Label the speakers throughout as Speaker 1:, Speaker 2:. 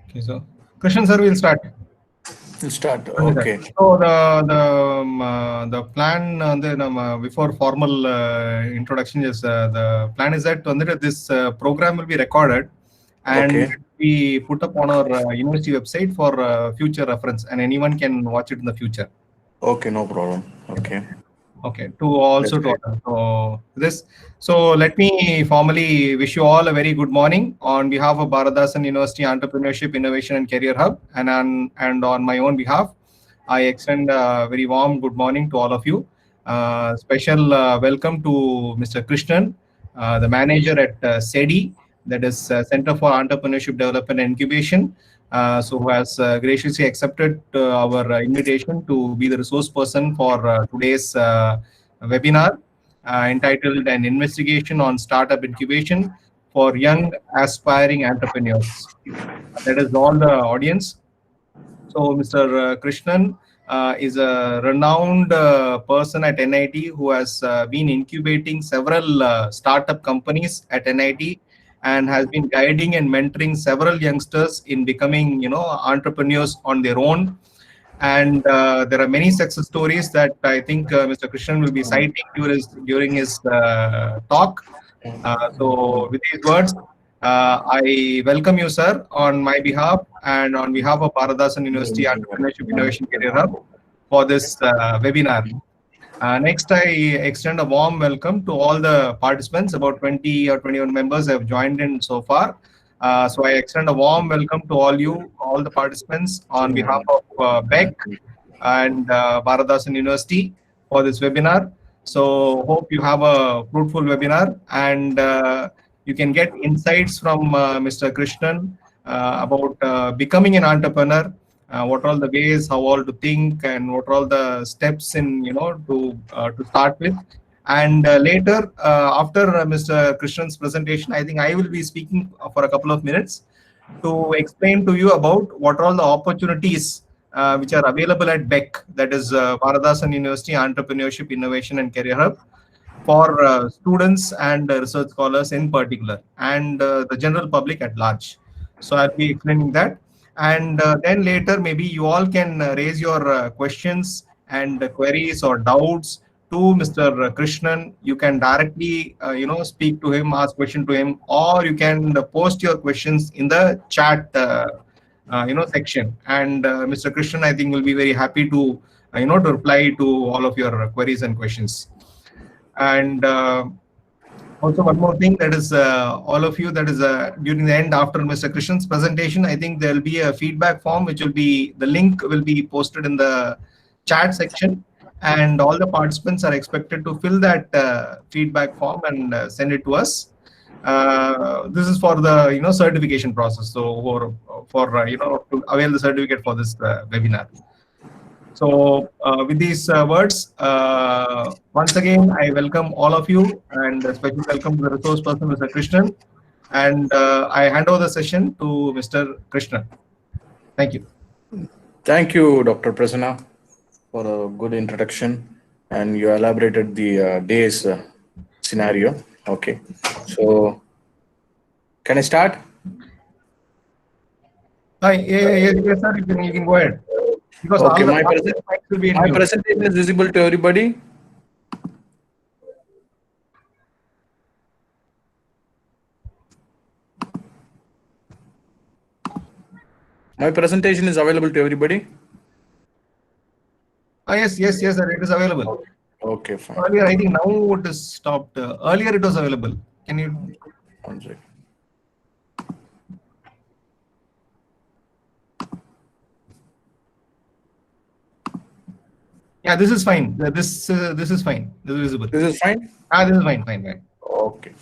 Speaker 1: Okay, so Krishnan sir, we'll start.
Speaker 2: We'll start.
Speaker 1: Okay.
Speaker 2: Okay.
Speaker 1: So the plan before formal introduction is the plan is that this program will be recorded and
Speaker 2: Okay.
Speaker 1: we put up on our university website for future reference, and anyone can watch it in the future.
Speaker 2: Okay, no problem. Okay.
Speaker 1: Okay, to also
Speaker 2: That's
Speaker 1: to
Speaker 2: great.
Speaker 1: so let me formally wish you all a very good morning on behalf of Bharadasan University Entrepreneurship, Innovation and Career Hub, and on my own behalf, I extend a very warm good morning to all of you. Special welcome to Mr. Krishnan, the manager at SEDI, that is Center for Entrepreneurship Development and Incubation, so who has graciously accepted our invitation to be the resource person for today's webinar entitled An Investigation on Startup Incubation for Young Aspiring Entrepreneurs. That is all the audience. So Mr. Krishnan is a renowned person at NIT who has been incubating several startup companies at NIT and has been guiding and mentoring several youngsters in becoming, entrepreneurs on their own. And there are many success stories that I think Mr. Krishnan will be citing during his talk. So with these words, I welcome you, sir, on my behalf and on behalf of Bharadasan University Entrepreneurship Innovation Career Hub for this webinar. Next, I extend a warm welcome to all the participants. About 20 or 21 members have joined in so far. So I extend a warm welcome to all the participants on behalf of BEC and Bharadasan University for this webinar. So hope you have a fruitful webinar and you can get insights from Mr. Krishnan about becoming an entrepreneur, what are all the ways, how all to think, and what are all the steps in to start with. And later, after Mr. Krishnan's presentation, I think I will be speaking for a couple of minutes to explain to you about what are all the opportunities which are available at BEC, that is Bharadasan University Entrepreneurship, Innovation and Career Hub, for students and research scholars in particular, and the general public at large. So I'll be explaining that. And then later, maybe you all can raise your questions and queries or doubts to Mr. Krishnan. You can directly, speak to him, ask question to him, or you can post your questions in the chat, section. And Mr. Krishnan, I think, will be very happy to, to reply to all of your queries and questions. And also one more thing, that is all of you, that is during the end after Mr. Krishnan's presentation, I think there will be a feedback form which will be, the link will be posted in the chat section, and all the participants are expected to fill that feedback form and send it to us. This is for the certification process, so for to avail the certificate for this webinar. So with these words, once again, I welcome all of you, and a special welcome to the resource person, Mr. Krishnan. And I hand over the session to Mr. Krishnan. Thank you.
Speaker 2: Thank you, Dr. Prasanna, for a good introduction, and you elaborated the day's scenario. Okay. So, can I start?
Speaker 1: Hi, yes, sir, you can go ahead. Because
Speaker 2: Okay,
Speaker 1: all the mics will be in
Speaker 2: my
Speaker 1: mute.
Speaker 2: presentation is visible to everybody. My presentation is available to everybody.
Speaker 1: Yes, sir, it is available.
Speaker 2: Okay, fine.
Speaker 1: Earlier, I think now it is stopped. Earlier, it was available. Can you?
Speaker 2: One second.
Speaker 1: Yeah, this is fine. This is fine. This is visible.
Speaker 2: This is fine?
Speaker 1: This is fine.
Speaker 2: Okay.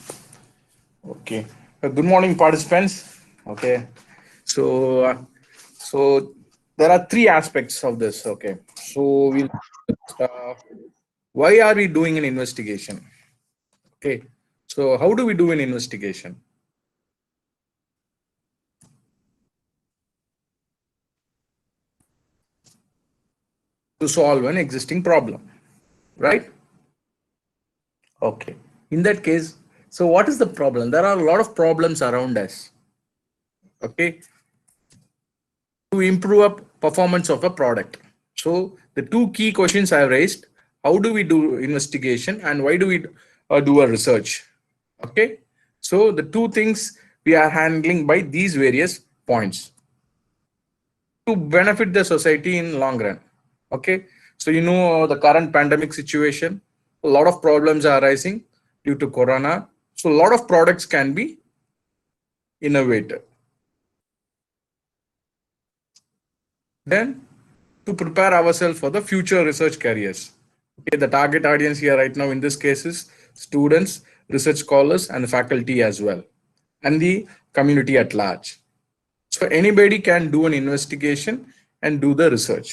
Speaker 2: Okay. Good morning, participants. Okay. So, so there are three aspects of this. Okay. So we'll. Why are we doing an investigation? Okay. So how do we do an investigation? To solve an existing problem, right? Okay. In that case, so what is the problem? There are a lot of problems around us. Okay. to improve up performance of a product. So the two key questions I have raised: how do we do investigation, and why do we do a research? Okay, so the two things we are handling by these various points to benefit the society in long run. Okay, so the current pandemic situation, a lot of problems are arising due to corona, so a lot of products can be innovated. Then to prepare ourselves for the future research careers. Okay, the target audience here right now in this case is students, research scholars, and faculty as well, and the community at large. So anybody can do an investigation and do the research.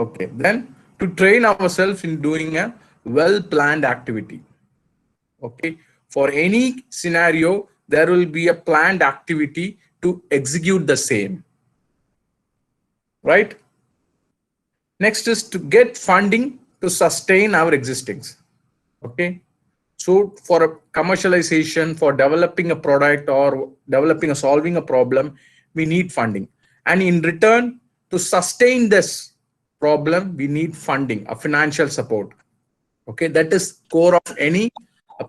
Speaker 2: Okay, then to train ourselves in doing a well-planned activity. Okay, for any scenario, there will be a planned activity to execute the same. Right? Next is to get funding to sustain our existence. Okay, so for a commercialization, for developing a product or developing or solving a problem, we need funding, and in return, to sustain this problem, we need funding, a financial support. Okay, that is core of any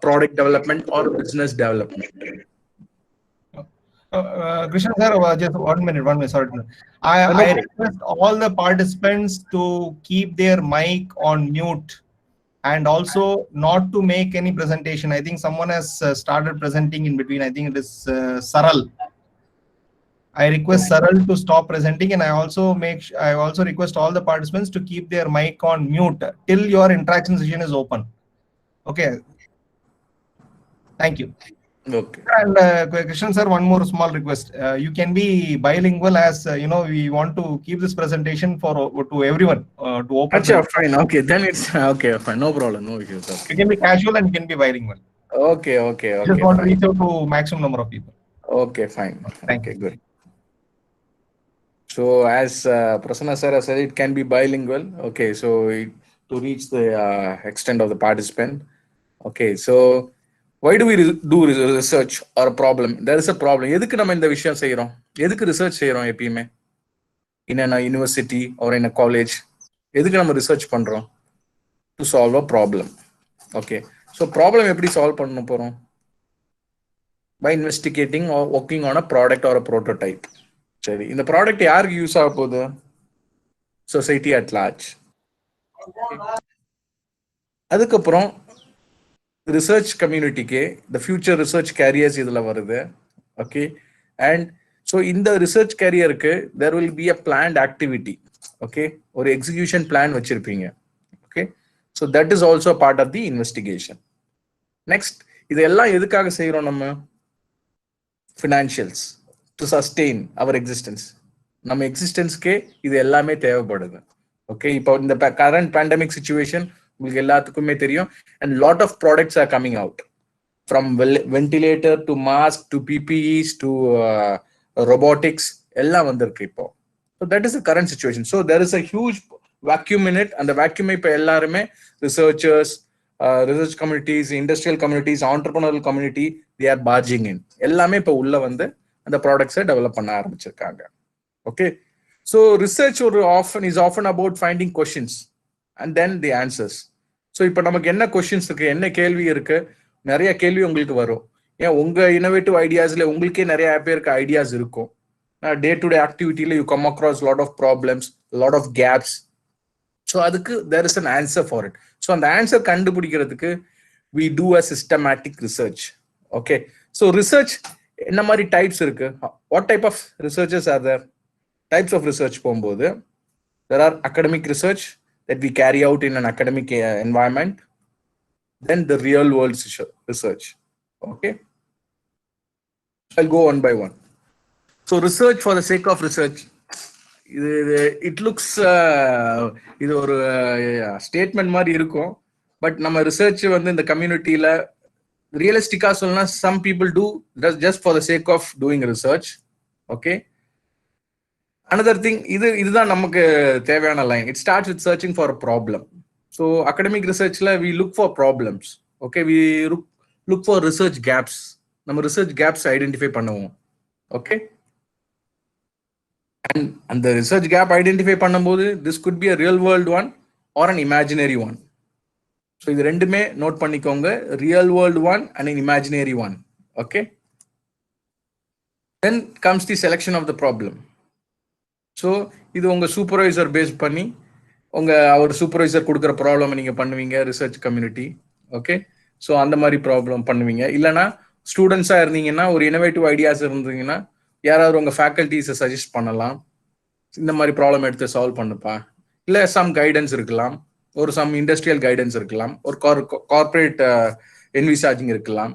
Speaker 2: product development or business development.
Speaker 1: Krishna sir, just 1 minute, sorry. I request all the participants to keep their mic on mute and also not to make any presentation. I think someone has started presenting in between. I think it is Saral. I request Saral to stop presenting, and I also request all the participants to keep their mic on mute till your interaction session is open. Okay. Thank you.
Speaker 2: Okay.
Speaker 1: And Krishnan sir, one more small request. You can be bilingual, as we want to keep this presentation to everyone to open.
Speaker 2: Achha, fine. Okay, then it's okay. Fine, no problem, no issues. Okay.
Speaker 1: You can be casual and you can be bilingual.
Speaker 2: Okay.
Speaker 1: Just want to reach out to maximum number of people.
Speaker 2: Okay, fine.
Speaker 1: Thank
Speaker 2: you.
Speaker 1: You.
Speaker 2: Good. So as Prasanna sir has said, it can be bilingual. Okay, so to reach the extent of the participant. Okay, so why do we do research or a problem? There is a problem. எதுக்கு நம்ம இந்த விஷயம் செய்யறோம்? எதுக்கு research செய்யறோம் எப்பயுமே? In a university or in a college, எதுக்கு நம்ம ரிசர்ச் பண்றோம்? To solve a problem. Okay, so problem எப்படி சால்வ் பண்ண போறோம்? By investigating or working on a product or a prototype. சரி, இந்த ப்ராடக்ட் யாருக்கு யூஸ் ஆக போகுது? Society at large. அதுக்கப்புறம் ரிசர்ச் கம்யூனிட்டிக்கு த ஃபியூச்சர் ரிசர்ச் கேரியர்ஸ் இதில் வருது. ஓகே, அண்ட் ஸோ இந்த ரிசர்ச் கேரியருக்கு there will be a planned activity. Okay, ஒரு எக்ஸிக்யூஷன் பிளான் வச்சிருப்பீங்க. Okay, so that is also part of the investigation. Next, இதெல்லாம் எதுக்காக செய்கிறோம் நம்ம? Financials, to sustain our existence. நம்ம எக்ஸிஸ்டன்ஸ்க்கே இது எல்லாமே தேவைப்படுது. ஓகே, இப்போ இந்த கரண்ட் பேண்டமிக் சிச்சுவேஷன் உங்களுக்கு எல்லாத்துக்குமே தெரியும். And lot of products are coming out, from ventilator to mask to PPEs to robotics எல்லாம் வந்திருக்கு இப்போ. So that is the current situation. So there is a huge vacuum in it. அந்த வேக்யூமை இப்போ எல்லாருமே researchers, research communities, industrial communities, entrepreneurial community, they are barging in. எல்லாமே இப்போ உள்ள வந்து அந்த ப்ராடக்ட்ஸை டெவலப் பண்ண ஆரம்பிச்சிருக்காங்க. Okay, so research is often about finding questions and then the answers. So இப்போ நமக்கு என்ன கொஸ்டின்ஸ் இருக்கு, என்ன கேள்வி இருக்கு, நிறைய கேள்வி உங்களுக்கு வரும். ஏன் உங்க இனோவேட்டிவ் ஐடியாஸ்ல உங்களுக்கே நிறைய பேருக்கு ஐடியாஸ் இருக்கும். டே டு டே ஆக்டிவிட்டியில you come across lot of problems, lot of gaps. So அதுக்கு there is an answer for it. So அந்த ஆன்சர் கண்டுபிடிக்கிறதுக்கு we do a systematic research. Okay, so research என்ன மாதிரி டைப்ஸ் இருக்கு? What type of researches are there? Types of research போகும்போது there are academic research that we carry out in an academic environment, then the real world research. Okay, I'll go one by one. So research for the sake of research, it looks இது ஒரு statement மாதிரி இருக்கும். But நம்ம research வந்து இந்த கம்யூனிட்டியில ரியலிஸ்டிக்கா சொல்லணும்னா some people do just for the sake of doing research. Okay, another thing, இதுதான் நமக்கு தேவையான line. It starts with searching for a problem. So academic ரிசர்ச்ல we look for problems. Okay, we look for research gaps. நம்ம research gaps identify பண்ணுவோம். Okay, And the research gap identify பண்ணும்போது this could be a real world one or an imaginary one. So இது ரெண்டுமே note பண்ணிக்கோங்க, real world one and an imaginary one. Okay. Then comes the selection of the problem. So இது உங்க supervisor base பண்ணி அவர் supervisor கொடுக்குற problem நீங்க பண்ணுவீங்க research community. Okay. So அந்த மாதிரி ப்ராப்ளம் பண்ணுவீங்க. இல்லைன்னா ஸ்டூடெண்ட்ஸா இருந்தீங்கன்னா ஒரு இனோவேட்டிவ் ஐடியாஸ் இருந்தீங்கன்னா யாராவது உங்க ஃபேக்கல்டிஸை சஜஸ்ட் பண்ணலாம், இந்த மாதிரி ப்ராப்ளம் எடுத்து சால்வ் பண்ணுப்பா. இல்லை சம் கைடன்ஸ் இருக்கலாம், ஒரு சம் இண்டஸ்ட்ரியல் கைடன்ஸ் இருக்கலாம், ஒரு கார்பரேட் என்விசார்ஜிங் இருக்கலாம்.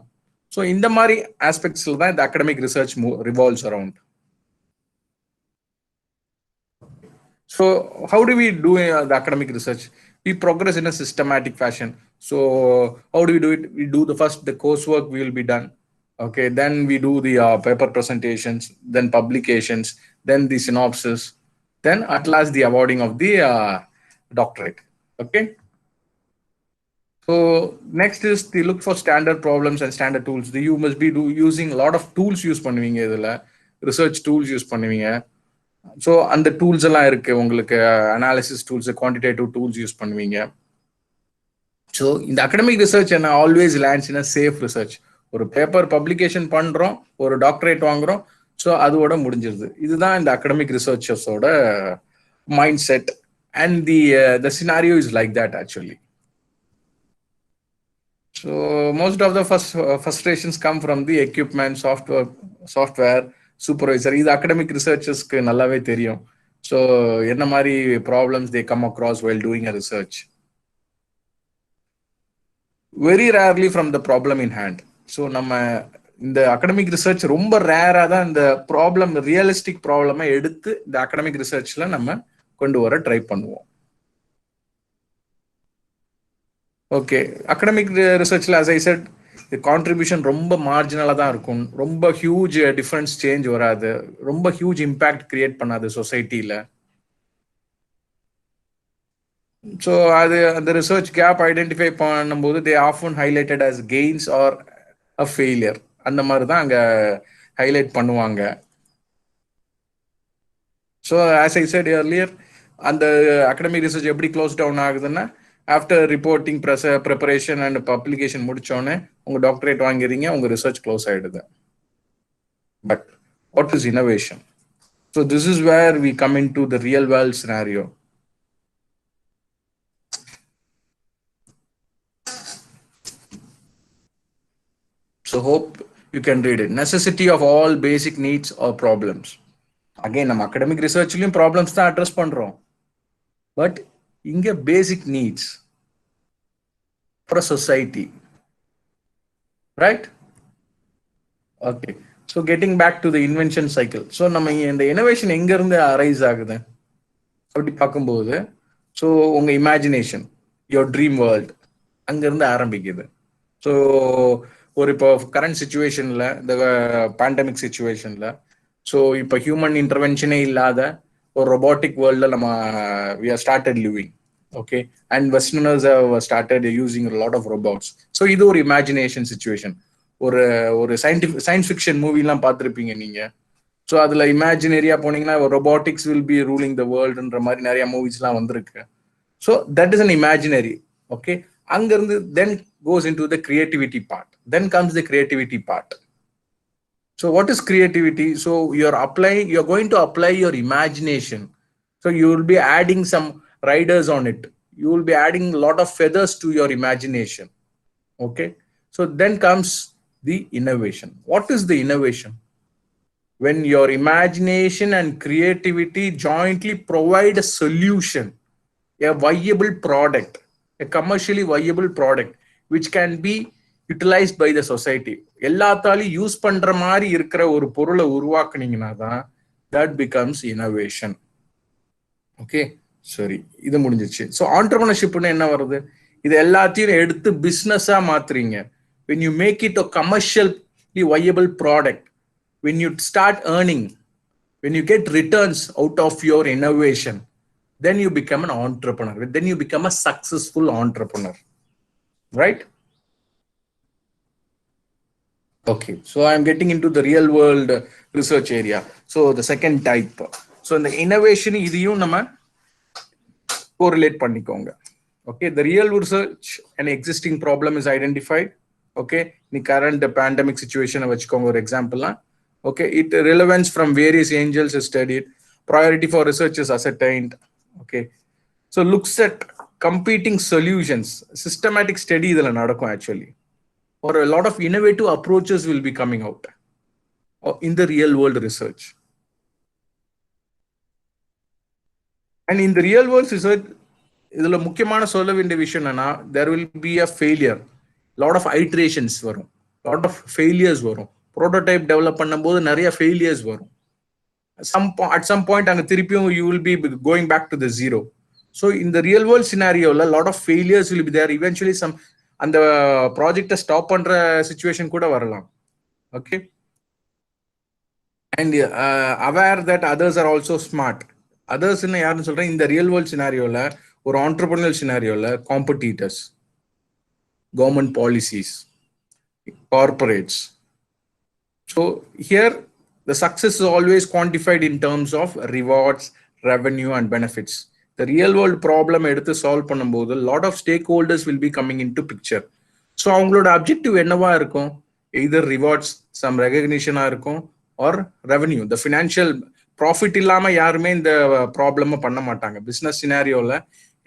Speaker 2: ஸோ இந்த மாதிரி ஆஸ்பெக்ட்ஸ்ல தான் இந்த academic research revolves around. So how do we do the academic research? We progress in a systematic fashion. So how do we do it? We do the coursework will be done. Okay, then we do the paper presentations, then publications, then the synopsis, then at last the awarding of the doctorate. Okay. So next is the look for standard problems and standard tools. You must be using a lot of tools use பண்ணுவீங்க, இதுல research tools use பண்ணுவீங்க. So அந்த tools எல்லாம் இருக்கு உங்களுக்கு, analysis tools, quantitative tools use பண்ணுவீங்க. So இந்த academic research என்ன always lands in safe research. ஒரு பேப்பர் பப்ளிகேஷன் பண்றோம், ஒரு டாக்டரேட் வாங்குறோம், ஸோ அதோட முடிஞ்சிருது. இதுதான் இந்த அகடமிக் ரிசர்ச்சர்ஸோட mind set. And the scenario is like that actually. So most of the frustrations come from the equipment, software, supervisor. இது அகடமிக் ரிசர்ச்சர்ஸ்க்கு நல்லாவே தெரியும். ஸோ என்ன மாதிரி problems they come across while doing a research. Very rarely from the problem in hand. So நம்ம இந்த academic research ரொம்ப ரேரா தான் இந்த ப்ராப்ளம், ரியலிஸ்டிக் ப்ராப்ளமை எடுத்து இந்த அகடமிக் ரிசர்ச்ல நம்ம கொண்டு வர ட்ரை பண்ணுவோம். ஓகே, அகடமிக் ரிசர்ச்ல as I said கான்ட்ரிபியூஷன் ரொம்ப மார்ஜினலா தான் இருக்கும். ரொம்ப ஹியூஜ் டிஃபரன்ஸ் சேஞ்ச் வராது, ரொம்ப ஹியூஜ் இம்பாக்ட் கிரியேட் பண்ணாது சொசைட்டில. ஸோ அது அந்த ரிசர்ச் கேப் ஐடென்டிஃபை பண்ணும்போது they often highlighted as gains or a failure, அந்த மாதிரி தான் அங்க ஹைலைட் பண்ணுவாங்க. So as I said earlier, அந்த அகடமிக் ரிசர்ச் எப்படி க்ளோஸ் டவுன் ஆகுதுன்னா, after reporting preparation and publication முடிச்சோடனே உங்க டாக்டரேட் வாங்கிறீங்க, உங்க ரிசர்ச் க்ளோஸ் ஆயிடுது. But what is innovation? So this is where we come into the real world scenario. So hope you can read it. Necessity of all basic needs or problems. Again, நம்ம academic ரிசர்ச்லயும் problems தான் address பண்றோம். But இங்க basic needs for a society, right? Okay, so getting back to the invention cycle. So நம்ம இந்த innovation எங்க இருந்து arise ஆகுது அப்படி பார்க்கும்போது, ஸோ உங்க இமேஜினேஷன், யோர் ட்ரீம் வேர்ல்ட் அங்கிருந்து ஆரம்பிக்குது. ஸோ ஒரு இப்போ கரண்ட் சுச்சுவேஷன்ல, இந்த பேண்டமிக் சுச்சுவேஷன்ல, ஸோ இப்போ ஹியூமன் இன்டர்வென்ஷனே இல்லாத ஒரு ரொபாட்டிக் வேர்ல்ட்ல நம்ம we have started living. Okay, and westerners have started using a lot of robots. So இது ஒரு இமேஜினேஷன் சிச்சுவேஷன். ஒரு சயின்ஸ் ஃபிக்ஷன் மூவிலாம் பார்த்துருப்பீங்க நீங்க. ஸோ அதுல இமேஜினரியா போனீங்கன்னா robotics will be ruling the வேர்ல்டுன்ற மாதிரி நிறைய மூவிஸ்லாம் வந்திருக்கு. So that is an imaginary. Okay, அங்கிருந்து then goes into the creativity part. Then comes the creativity part. So what is creativity? So you're going to apply your imagination. So you will be adding some riders on it. You will be adding a lot of feathers to your imagination. Okay. So then comes the innovation. What is the innovation? When your imagination and creativity jointly provide a solution, a viable product, a commercially viable product, which can be utilized by the society. எல்லாத்தாலும் use பண்ற மாதிரி இருக்கிற ஒரு பொருளை உருவாக்குனீங்கன்னா தான் that becomes innovation. Okay, சரி, இது முடிஞ்சிச்சு. ஸோ ஆண்டர்பிரினர்ஷிப்னு என்ன வருது? இது எல்லாத்தையும் எடுத்து பிஸ்னஸா மாத்துறீங்க. when you make it a commercially viable product, when you start earning, when you get returns out of your innovation, then you become an entrepreneur. Then you become a successful entrepreneur. Right? Okay, so I'm getting into the real world research area. So the second type, so இந்த innovation இதையும் நம்ம correlate பண்ணிக்கோங்க. Okay, the real research and existing problem is identified. Okay, the current pandemic situation vechkonga or example la. Okay, it relevance from various angles is studied, priority for research is ascertained. Okay, so looks at competing solutions, systematic study idhula nadakum actually, or a lot of innovative approaches will be coming out in the real world research. And in the real world research, இதுல முக்கியமான சொல்ல வேண்டிய விஷயம் என்னன்னா, there will be a failure, lot of iterations வரும், lot of failures வரும். Prototype develop பண்ணும்போது நிறைய failures வரும். At some point அங்க திருப்பியும் you will be going back to the zero. So in the real world scenario, a lot of failures will be there. Eventually some அந்த ப்ராஜெக்டை stop பண்ற situation கூட வரலாம். Okay, and aware that others are also smart. Others என்ன யாருன்னு சொல்றேன், இந்த real world சினாரியோல ஒரு entrepreneurial scenario-ல competitors, government policies, corporates. So here the success is always quantified in terms of rewards, revenue and benefits. The real world problem எடுத்து solve பண்ணும்போது lot of stakeholders will be coming into picture. So அவங்களோட objective என்னவா இருக்கும், either rewards, some recognition இருக்கும், or revenue, the financial profit இல்லாம யாருமே இந்த problem பண்ண மாட்டாங்க. பிசினஸ் சினாரியோல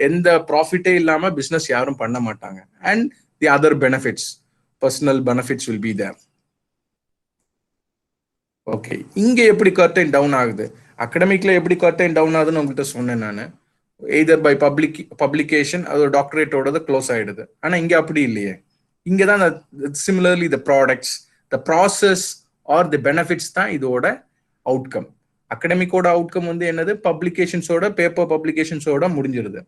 Speaker 2: எந்த ப்ராஃபிட்டே இல்லாம பிசினஸ் யாரும் பண்ண மாட்டாங்க. And the other benefits, personal benefits will be there. Okay, இங்க எப்படி கர்டைன் டவுன் ஆகுது, அகடமிக்ல எப்படி கர்டைன் டவுன் ஆகுதுன்னு உங்கள்கிட்ட சொன்னேன் நான். எய்தர் பை பப்ளிகேஷன், அது டாக்டரேட்டோட க்ளோஸ் ஆயிடுது. ஆனா இங்க அப்படி இல்லையே. இங்க தான் similarly the products, the process or the benefits தான் இதோட அவுட்கம். அகடமிக்கோட அவுட்கம் வந்து என்னது, பப்ளிகேஷன்ஸோட, பேப்பர் பப்ளிகேஷன்ஸோட முடிஞ்சிருது.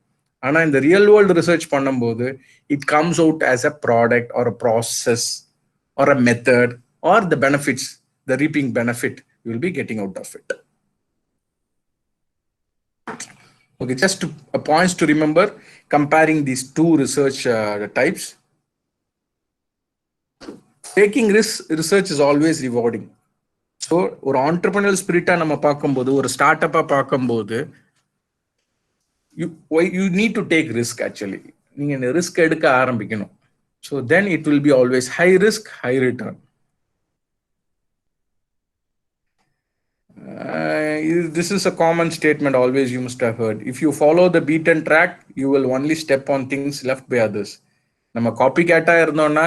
Speaker 2: ஆனா இந்த ரியல் வேர்ல்டு ரிசர்ச் பண்ணும்போது it comes out as a product or a process or a method or the benefits, the reaping benefit you will be getting out of it. Okay, just points to remember comparing these two research types. Taking research is always rewarding. So ஒரு entrepreneurial ஸ்பிரிட்டா நம்ம பார்க்கும்போது, ஒரு start அப்பா பார்க்கும்போது you need to take risk. Actually நீங்க இந்த risk எடுக்க ஆரம்பிக்கணும். So then it will be always high risk high return. This is a common statement always you must have heard. If you follow the beaten track, you will only step on things left by others. நம்ம copy கேட்டா இருந்தோம்னா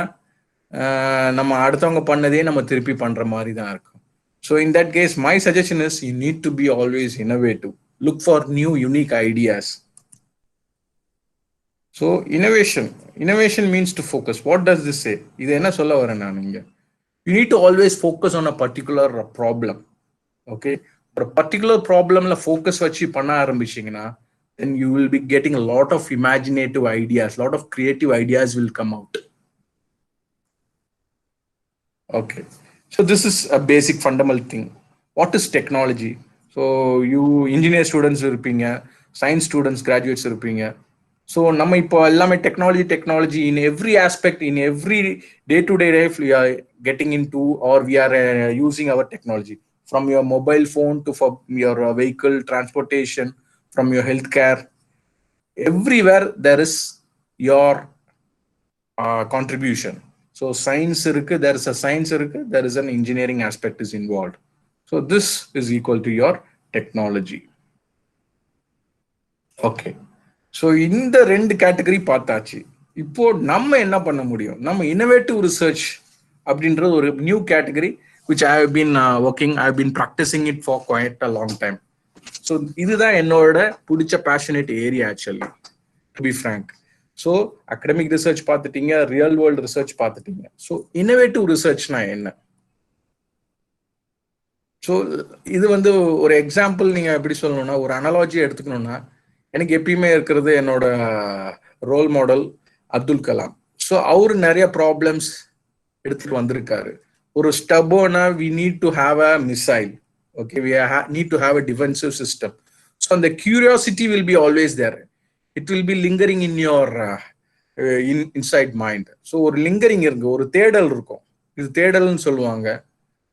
Speaker 2: நம்ம அடுத்தவங்க பண்ணதே நம்ம திருப்பி பண்ற மாதிரி தான் இருக்கும். So in that case, my suggestion is you need to be always innovative. Look for new, unique ideas. So innovation means to focus. What does this say? இது என்ன சொல்ல வரேன் நான் இங்க? You need to always focus on a particular problem. Okay, ஒரு particular problemல focus வச்சு பண்ண ஆரம்பிச்சீங்கன்னா, then you will be getting a lot of imaginative ideas, lot of creative ideas will come out. Okay. So this is a basic fundamental thing. What is technology? So you engineer students இருப்பீங்க, science students graduates இருப்பீங்க. So நம்ம இப்போ எல்லாமே technology in every aspect, in every day-to-day life we are getting into, or we are using our technology. From your mobile phone to your vehicle transportation, from your healthcare, everywhere there is your contribution. So science irukku, there is a science irukku, there is an engineering aspect is involved. So this is equal to your technology. Okay, so இந்த ரெண்டு category பார்த்தாச்சு. இப்போ நம்ம என்ன பண்ண முடியும், நம்ம innovative research அப்படின்ற ஒரு new category which I have been working, I have been practicing it for quite a long time. So இதுதான் என்னோட பிடிச்ச passionate area actually, to be frank. So academic research பார்த்துட்டீங்க, ரியல் வேர்ல்டு ரிசர்ச் பார்த்துட்டீங்க. So innovative ரிசர்ச்னா என்ன? So இது வந்து ஒரு example நீங்க எப்படி சொல்லணும்னா, ஒரு அனாலஜி எடுத்துக்கணும்னா, எனக்கு எப்பயுமே இருக்கிறது என்னோட role model Abdul Kalam. So அவரு நிறைய ப்ராப்ளம்ஸ் எடுத்துட்டு வந்திருக்காரு. ஒரு ஸ்டபோனா we need to have a missile. Okay, we need to have a defensive system. So அந்த curiosity will be always there. It will be lingering in your inside mind. So ஒரு lingering இருக்கு, ஒரு தேடல் இருக்கும். இது தேடல்னு சொல்லுவாங்க.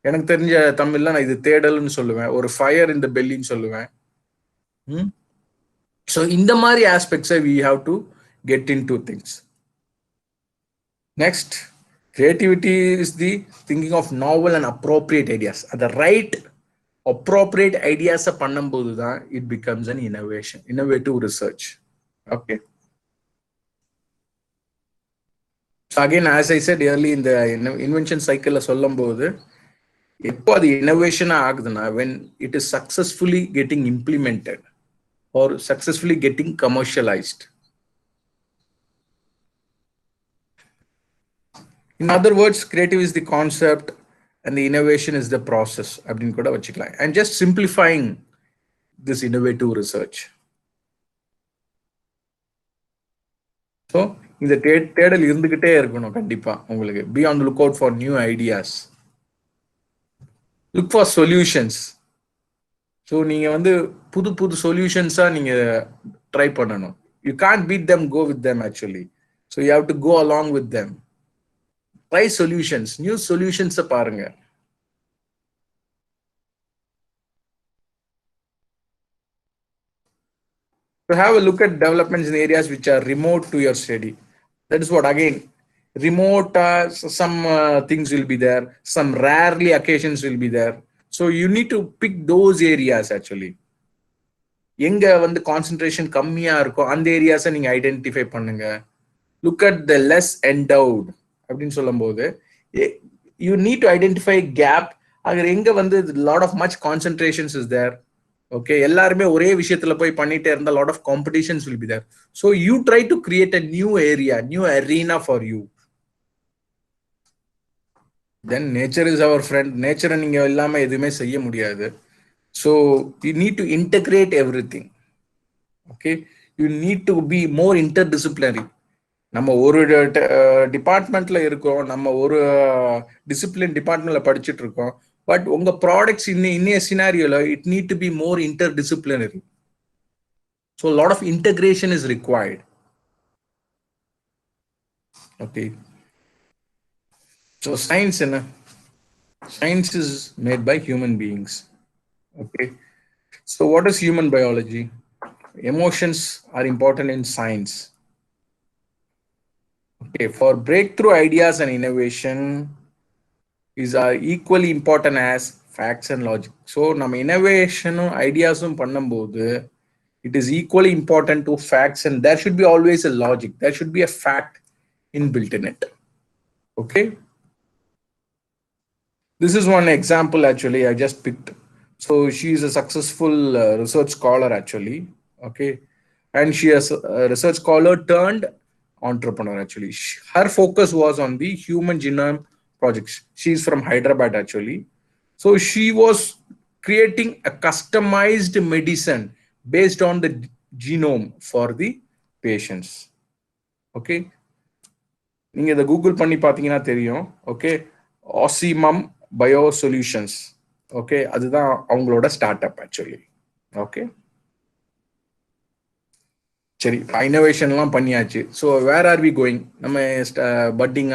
Speaker 2: எனக்கு தெரிஞ்ச தமிழ்ல நான் இது தேடல்னு சொல்லுவேன். ஒரு ஃபயர் இந்த பெல்லின்னு சொல்லுவேன். So in the mari aspects we have to get into things. Next, creativity is the thinking of novel and appropriate ideas. At the right appropriate ideas பண்ணும்போது தான் it becomes an innovation, innovative research. Okay. So again, as I said early in the invention cycle சொல்லும்போது எப்போ அது innovation ஆகுதுன்னா when it is successfully getting implemented or successfully getting commercialized. In other words, creative is the concept and the innovation is the process. And just simplifying this innovative research. So, in the தேடல் இருந்துகிட்டே இருக்கணும் கண்டிப்பா உங்களுக்கு. Be on the lookout for new ideas. Look for solutions. So, நீங்க வந்து புது சொல்யூஷன்ஸா நீங்க try பண்ணணும். You can't beat them, go with them actually. So, you have to go along with them. Try solutions, new solutions பாருங்க. To have a look at developments in areas which are remote to your study. That is what, again, remote, some things will be there, some rarely occasions will be there. So you need to pick those areas actually. எங்க வந்து concentration கம்மியா இருக்கும் அந்த ஏரியாஸை நீங்க identify பண்ணுங்க. Look at the less endowed அப்படின்னு சொல்லும்போது you need to identify gap. அங்க எங்க வந்து lot of much concentrations is there. Okay, எல்லாருமே ஒரே விஷயத்துல போய் பண்ணிட்டே இருந்தா lot of competitions will be there. So you try to create a new area, new arena for you. Then nature is our friend. Nature நீங்க இல்லாம எதுவுமே செய்ய முடியாது. So you need to integrate everything. Okay, you need to be more interdisciplinary. நம்ம ஒரு டிபார்ட்மெண்ட்ல இருக்கோம், நம்ம ஒரு டிசிப்ளின் டிபார்ட்மெண்ட்ல படிச்சுட்டு இருக்கோம். But உங்க ப்ராடக்ட்ஸ் இன்னைய சினாரியோல it need to be more interdisciplinary. So a lot of integration is required. Okay. So science is made by human beings. Okay. So what is human biology? Emotions are important in science. Okay. For breakthrough ideas and innovation is equally important as facts and logic. So நம்ம innovationum ideasum பண்ணும்போது it is equally important to facts, and there should be always a logic. There should be a fact inbuilt in it. Okay. This is one example actually I just picked. So she is a successful research scholar actually. Okay. And she is a research scholar turned entrepreneur actually. Her focus was on the human genome projects. She is from Hyderabad actually. So she was creating a customized medicine based on the genome for the patients. Okay. நீங்க இத Google பண்ணி பாத்தீங்கன்னா தெரியும். Okay, ஆசிமம் bio solutions. Okay, அதுதான் அவங்களோட start up actually. Okay, சரி, இனோவேஷன்லாம் பண்ணியாச்சு. So where are we going? நம்ம பட்டிங்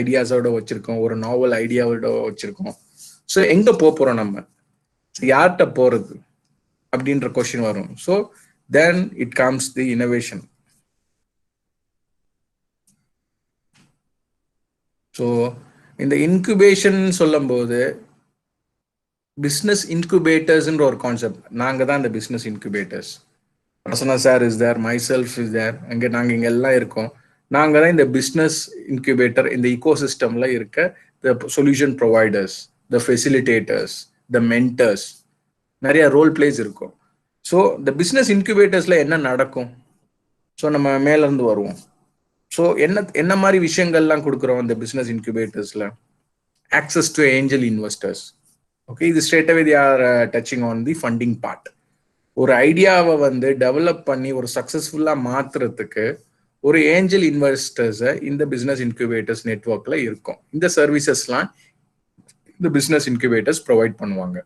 Speaker 2: ஐடியாஸோட வச்சிருக்கோம், ஒரு நாவல் ஐடியாவோட வச்சிருக்கோம். ஸோ எங்க போறோம், நம்ம யார்கிட்ட போறது அப்படின்ற கொஸ்டின் வரும். So then it comes the innovation. So இந்த இன்குபேஷன் சொல்லும் போது பிஸ்னஸ் இன்குபேட்டர்ஸ்ன்ற ஒரு கான்செப்ட். நாங்கள் தான் இந்த business incubators. Prasanna sir is there, myself is there. நாங்கள் இங்கே எல்லாம் இருக்கோம். நாங்கள் தான் இந்த பிஸ்னஸ் இன்குபேட்டர், இந்த ஈகோ சிஸ்டம்ல இருக்க the solution providers, the facilitators, the mentors, நிறைய ரோல் பிளேஸ் இருக்கும். ஸோ இந்த பிஸ்னஸ் இன்குபேட்டர்ஸ்ல என்ன நடக்கும்? ஸோ நம்ம மேல இருந்து வருவோம். ஸோ என்ன மாதிரி விஷயங்கள்லாம் கொடுக்குறோம் இந்த பிஸ்னஸ் இன்குபேட்டர்ஸ்ல? Access to angel investors. Okay, இது straight away the are touching on the funding part. ஒரு ஐடியாவை வந்து டெவலப் பண்ணி ஒரு சக்சஸ்ஃபுல்லா மாத்துறதுக்கு ஒரு ஏஞ்சல் இன்வெஸ்டர்ஸை இந்த பிஸ்னஸ் இன்குபேட்டர்ஸ் நெட்வொர்க்ல இருக்கும். இந்த சர்வீசஸ்லாம் இந்த பிஸ்னஸ் இன்குபேட்டர்ஸ் ப்ரொவைட் பண்ணுவாங்க.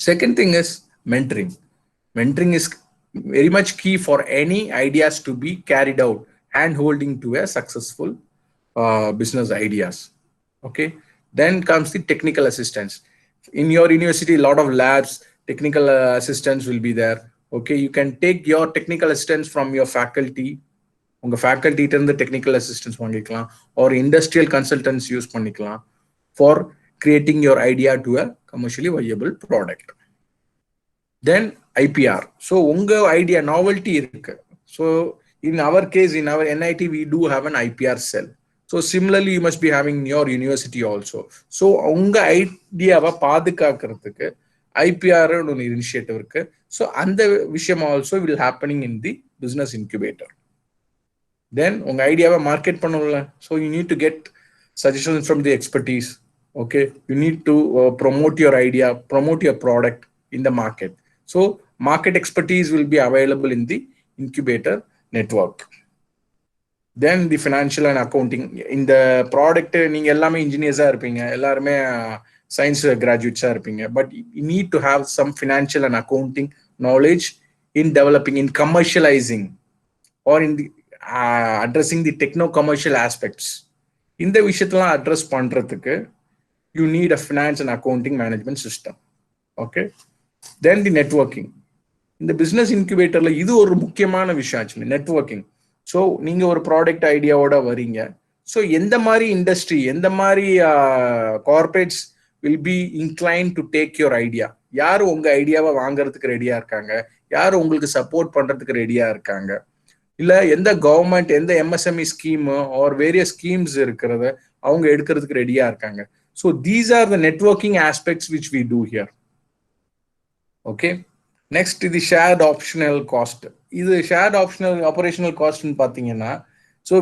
Speaker 2: Second thing is mentoring. Mentoring is very much key for any ideas to be carried out and holding to a successful business ideas. Okay, then comes the technical assistance. In your university, a lot of labs, technical assistants will be there Okay, you can take your technical assistance from your faculty. உங்க faculty கிட்ட இருந்து technical assistance வாங்கிக்கலாம், or industrial consultants use பண்ணிக்கலாம் for creating your idea to a commercially viable product. Then IPR. So உங்க idea novelty இருக்கு. So in our case, in our NIT, we do have an IPR cell. So similarly, you must be having in your university also. So உங்க ஐடியாவை பாதுகாக்கிறதுக்கு IPR ஒரு initiative இருக்கு. So அந்த விஷயம் also will happening in the business incubator. Then உங்க ஐடியாவை market பண்ணணும்ல. So you need to get suggestions from the expertise. Okay, you need to promote your idea, promote your product in the market. So market expertise will be available in the incubator network. Then the financial and accounting. In the product, நீங்க எல்லாமே engineers இருப்பீங்க, எல்லாருமே science graduates இருப்பீங்க, but you need to have some financial and accounting knowledge in developing, in commercializing, or in the addressing the techno-commercial aspects. இந்த விஷயத்தெல்லாம் address பண்றதுக்கு you need a finance and accounting management system. Okay, then the networking. இந்த business incubatorல இது ஒரு முக்கியமான விஷயம் actually, networking. So நீங்க ஒரு ப்ராடக்ட் ஐடியாவோட வரீங்க. ஸோ எந்த மாதிரி இண்டஸ்ட்ரி, எந்த மாதிரி corporates will be incline to take your idea, யார் உங்க ஐடியாவை வாங்குறதுக்கு ரெடியா இருக்காங்க, யார் உங்களுக்கு சப்போர்ட் பண்றதுக்கு ரெடியா இருக்காங்க, இல்ல எந்த கவர்மெண்ட் எந்த MSME scheme or various schemes இருக்கிறத அவங்க எடுக்கிறதுக்கு ரெடியா இருக்காங்க. So these are the networking aspects which we do here. Okay, next இது ஷேர்ட் ஆப்ஷனல் காஸ்ட். இது ஷேர்ட் ஆப்ஷனல் ஆபரேஷனல் காஸ்ட்னு பார்த்தீங்கன்னா, ஸோ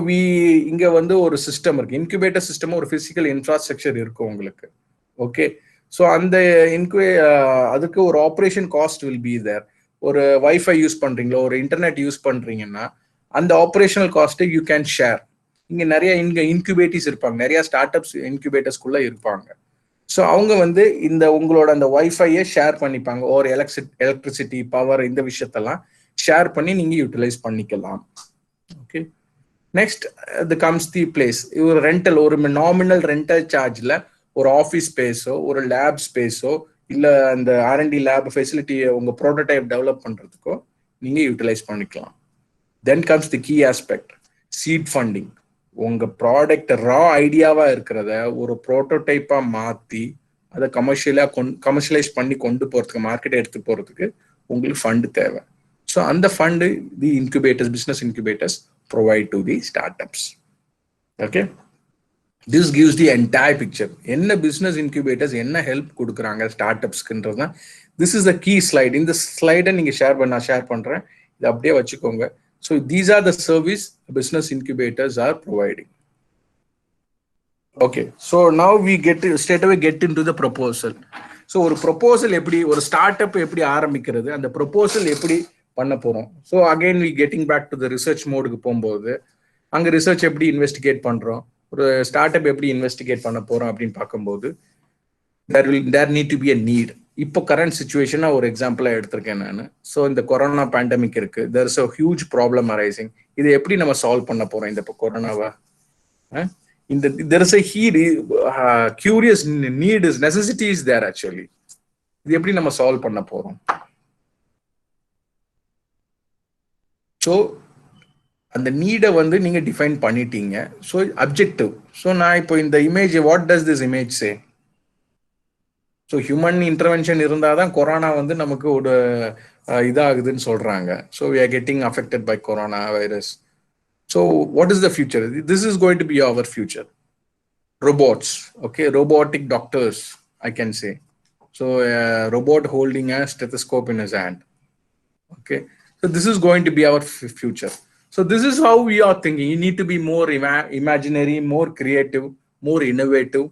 Speaker 2: இங்க வந்து ஒரு சிஸ்டம் இருக்கு, இன்குபேட்டர் சிஸ்டம், ஒரு பிசிக்கல் இன்ஃப்ராஸ்ட்ரக்சர் இருக்கு உங்களுக்கு. ஓகே, ஸோ அந்த அதுக்கு ஒரு operation cost will be there. ஒரு வைஃபை யூஸ் பண்றீங்களோ, ஒரு இன்டர்நெட் யூஸ் பண்றீங்கன்னா அந்த ஆப்ரேஷனல் காஸ்ட்டை யூ கேன் ஷேர். இங்க நிறைய இன்குபேட்டிஸ் இருப்பாங்க, நிறைய ஸ்டார்ட் அப்ஸ் இன்குபேட்டர்ஸ்குள்ள இருப்பாங்க. ஸோ அவங்க வந்து இந்த உங்களோட அந்த வைஃபையை ஷேர் பண்ணிப்பாங்க, ஒரு எலக்ட்ரிசிட்டி பவர் இந்த விஷயத்தெல்லாம் ஷேர் பண்ணி நீங்க யூட்டிலைஸ் பண்ணிக்கலாம். ஓகே, நெக்ஸ்ட் இது கம்ஸ் தி பிளேஸ். ஒரு ரெண்டல், ஒரு நாமினல் ரெண்டல் சார்ஜ்ல ஒரு ஆஃபீஸ் ஸ்பேஸோ, ஒரு லேப் ஸ்பேஸோ, இல்ல அந்த R&D லேப் ஃபெசிலிட்டியை உங்க ப்ரோட்டோடைப் டெவலப் பண்றதுக்கோ நீங்க யூட்டிலைஸ் பண்ணிக்கலாம். Then comes the key aspect, seed funding. உங்க ப்ராடக்ட் ரா ஐடியாவா இருக்கிறத ஒரு ப்ரோட்டோடைப்பா மாத்தி அதை கமர்ஷியலைஸ் பண்ணி கொண்டு போறதுக்கு, மார்க்கெட் எடுத்து போறதுக்கு உங்களுக்கு ஃபண்ட் தேவை. ஸோ அந்த fund the incubators, business incubators provide to the startups. Okay, this gives the entire picture. என்ன பிஸ்னஸ் இன்குபேட்டர்ஸ் என்ன ஹெல்ப் கொடுக்குறாங்க ஸ்டார்ட் அப்ஸ்க்குன்றது தான். This is the key slide. இந்த ஸ்லைடை நீங்க ஷேர் பண்றேன், இதை அப்படியே வச்சுக்கோங்க. So these are the service business incubators are providing. Okay, so now we straight away get into the proposal. So ஒரு proposal எப்படி, ஒரு ஸ்டார்ட் அப் எப்படி ஆரம்பிக்கிறது, அந்த proposal எப்படி பண்ண போறோம். So again we getting back to the research mode-க்கு போகும்போது அங்க ரிசர்ச் எப்படி இன்வெஸ்டிகேட் பண்றோம், ஒரு ஸ்டார்ட் அப் எப்படி இன்வெஸ்டிகேட் பண்ண போறோம் அப்படின்னு பார்க்கும்போது there need to be a need. இப்போ கரண்ட் சிச்சுவேஷனா ஒரு எக்ஸாம்பிளா எடுத்திருக்கேன் நான். ஸோ இந்த கொரோனா பேண்டமிக் இருக்கு, there is a huge problem arising. இதை எப்படி நம்ம சால்வ் பண்ண போறோம் இந்த கொரோனாவா? இந்த there is a curious need is necessity is there actually. இது எப்படி நம்ம சால்வ் பண்ண போறோம்? ஸோ அந்த நீடை வந்து நீங்க டிஃபைன் பண்ணிட்டீங்க. So objective. ஸோ நான் இப்போ இந்த image, what does this image say? So human intervention இருந்தால் தான் கொரோனா வந்து நமக்கு ஒரு இதாகுதுன்னு சொல்றாங்க. So we are getting affected by corona virus. So what is the future? This is going to be our future. Robots, okay, robotic doctors, I can say. So a robot holding a stethoscope in his hand. Okay, so this is going to be our future. So this is how we are thinking. You need to be more imaginary, more creative, more innovative.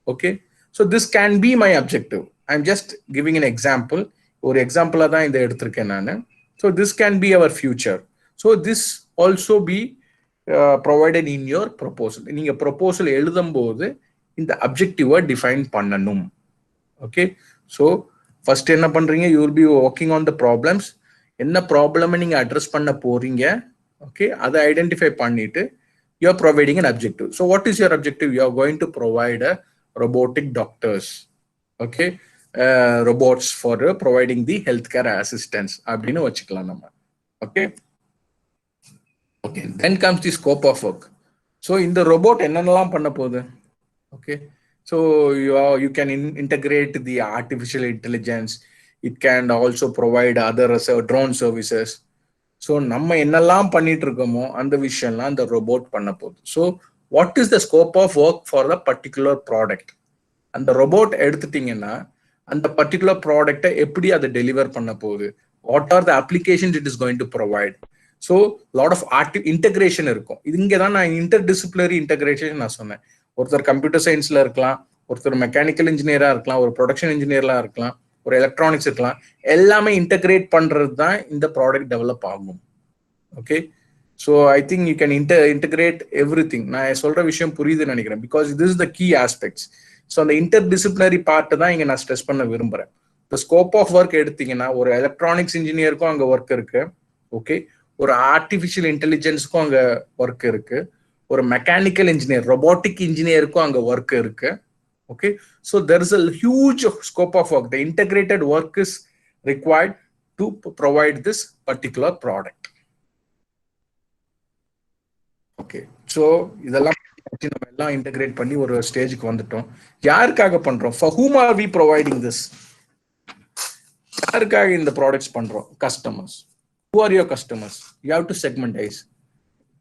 Speaker 2: Okay, so this can be my objective. I'm just giving an example. Or example la dhaan indha eduthirken nanu. So this can be our future. So this also be provided in your proposal. நீங்க proposal எழுதும்போது இந்த அப்ஜெக்டிவை define பண்ணணும். Okay, so first என்ன பண்றீங்க, you will be working on the problems. என்ன ப்ராப்ளமை நீங்க address பண்ண போறீங்க, ஓகே, அதை ஐடென்டிஃபை பண்ணிட்டு you are providing an objective. So what is your objective? You are going to provide a robotic doctors, okay, robots for providing the healthcare assistance அப்படின்னு வச்சுக்கலாம் நம்ம. Okay. Okay, then comes the scope of work. So இந்த robot என்னென்னலாம் பண்ண போகுது? Okay, so you can integrate the artificial intelligence. It can also provide other drone services. So நம்ம என்னெல்லாம் பண்ணிட்டு இருக்கோமோ அந்த விஷயம்லாம் அந்த robot பண்ண போகுது. So what is the scope of work for the particular product? அந்த robot எடுத்துட்டீங்கன்னா அந்த particular product எப்படி அதை டெலிவர் பண்ண போகுது? What are the applications it is going to provide? So lot of integration இருக்கும். இங்க தான் நான் interdisciplinary integration நான் சொன்னேன். ஒருத்தர் கம்ப்யூட்டர் சயின்ஸ்ல இருக்கலாம், ஒருத்தர் மெக்கானிக்கல் இன்ஜினியரா இருக்கலாம், ஒரு ப்ரொடக்ஷன் இன்ஜினியர்லாம் இருக்கலாம், ஒரு எலக்ட்ரானிக்ஸ் இருக்கலாம். எல்லாமே இன்டகிரேட் பண்றது தான் இந்த ப்ராடக்ட் டெவலப் ஆகும். Okay, so I think you can integrate everything. நான் சொல்ற விஷயம் புரியுதுன்னு நினைக்கிறேன். Because this is the key aspects. So அந்த இன்டர்டிசிப்ளினரி பார்ட்டை தான் இங்கே நான் ஸ்ட்ரெஸ் பண்ண விரும்புறேன். இப்போ ஸ்கோப் ஆஃப் ஒர்க் எடுத்தீங்கன்னா ஒரு எலக்ட்ரானிக்ஸ் இன்ஜினியருக்கும் அங்கே ஒர்க் இருக்கு. ஓகே, ஒரு ஆர்டிஃபிஷியல் இன்டெலிஜென்ஸ்க்கும் அங்கே ஒர்க் இருக்கு, ஒரு மெக்கானிக்கல் இன்ஜினியர் ரொபாட்டிக் இன்ஜினியருக்கும் அங்கே ஒர்க் இருக்கு. Okay, so there is a huge scope of work. The integrated work is required to provide this particular product. Okay, so இதெல்லாம் நம்ம எல்லாம் இன்டகிரேட் பண்ணி ஒரு ஸ்டேஜுக்கு வந்துட்டோம். யாருக்காக பண்றோம்? For whom are we providing this? யாருக்காக இந்த ப்ராடக்ட்ஸ் பண்றோம்? Customers. Who are your customers? You have to segmentize.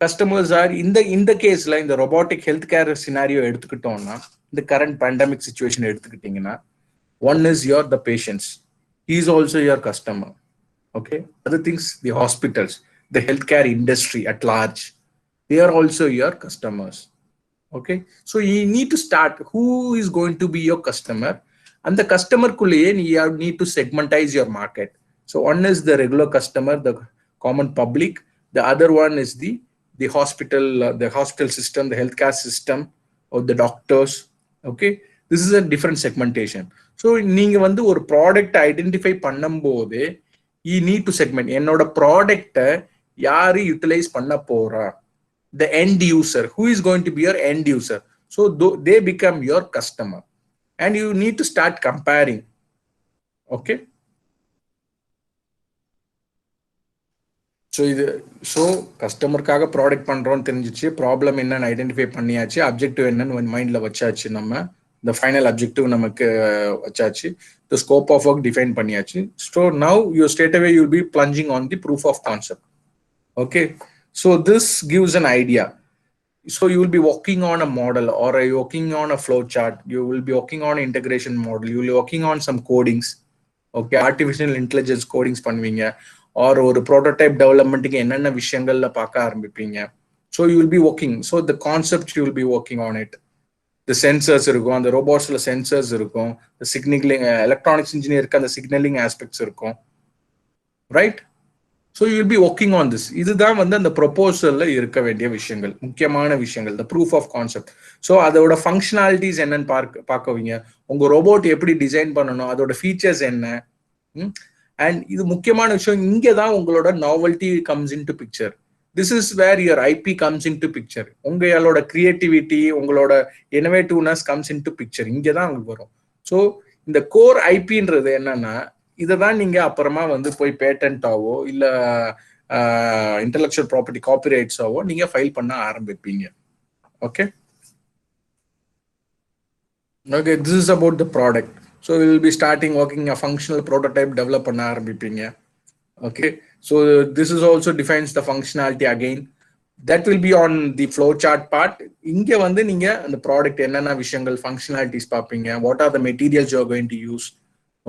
Speaker 2: Customers are இந்த கேஸ்ல இந்த robotic healthcare scenario எடுத்துக்கிட்டோம்னா, the current pandemic situation எடுத்துக்கிட்டீங்கன்னா, one is the patients. He is also your customer. Okay, other things, the hospitals, the healthcare industry at large, they are also your customers. Okay, so you need to start who is going to be your customer, and the customer kulleye you need to segmentize your market. So one is the regular customer, the common public. The other one is the hospital system, the healthcare system, or the doctors. Okay, this is a different segmentation. So நீங்க வந்து ஒரு product identify பண்ணும்போது you need to segment. என்னோட ப்ராடக்ட்டை யாரு utilise பண்ண போறா? The end user. Who is going to be your end user? So they become your customer, and you need to start comparing. Okay, so கஸ்டமருக்காக product பண்ணுறோன்னு தெரிஞ்சிச்சு, problem என்னன்னு identify பண்ணியாச்சு, அப்ஜெக்டிவ் என்னன்னு மைண்டில் வச்சாச்சு, நம்ம இந்த ஃபைனல் அப்ஜெக்டிவ் நமக்கு வச்சாச்சு, the scope of work define பண்ணியாச்சு. So now you straight away you'll be plunging on the proof of concept. Okay, so this gives an idea. So you will be working on a model or working on a flow chart. You will be working on an integration model. You will be working on some codings. Okay, artificial intelligence codings பண்ணுவீங்க, or ஒரு prototype டெவலப்மெண்ட்டுக்கு என்னென்ன விஷயங்கள்ல பார்க்க ஆரம்பிப்பீங்க. So you will be working. So the concept you will be working on it. The sensors இருக்கும், அந்த ரோபோட்ஸ்ல சென்சர்ஸ் இருக்கும், சிக்னலிங் எலக்ட்ரானிக்ஸ் இன்ஜினியருக்கு அந்த சிக்னலிங் ஆஸ்பெக்ட்ஸ் இருக்கும், right? So you will be working on this. இதுதான் வந்து அந்த ப்ரொபோசல்ல இருக்க வேண்டிய விஷயங்கள், முக்கியமான விஷயங்கள், the proof of concept. So அதோட ஃபங்க்ஷனாலிட்டிஸ் என்னன்னு பார்க்குவீங்க, உங்க ரோபோட் எப்படி டிசைன் பண்ணணும், அதோட ஃபீச்சர்ஸ் என்ன. அண்ட் இது முக்கியமான விஷயம், இங்கே தான் உங்களோட novelty comes into picture. This is where your IP comes into picture. உங்களோட கிரியேட்டிவிட்டி, உங்களோட innovativeness comes into picture. இங்கே தான் உங்களுக்கு வரும். ஸோ இந்த கோர் ஐபின்றது என்னன்னா, இதை தான் நீங்க அப்புறமா வந்து போய் பேட்டன்டாவோ இல்லை இன்டெலெக்சுவல் ப்ராப்பர்ட்டி காப்பிரைட்ஸாவோ நீங்க ஃபைல் பண்ண ஆரம்பிப்பீங்க. Okay, okay, this is about the product. So we will be starting working a functional prototype develop பண்ண ஆரம்பிப்பீங்க. Okay, so this is also defines the functionality again. That will be on the flow chart part. இங்க வந்து நீங்க அந்த product என்னென்ன விஷயங்கள் functionalities பார்ப்பீங்க. What are the materials you are going to use?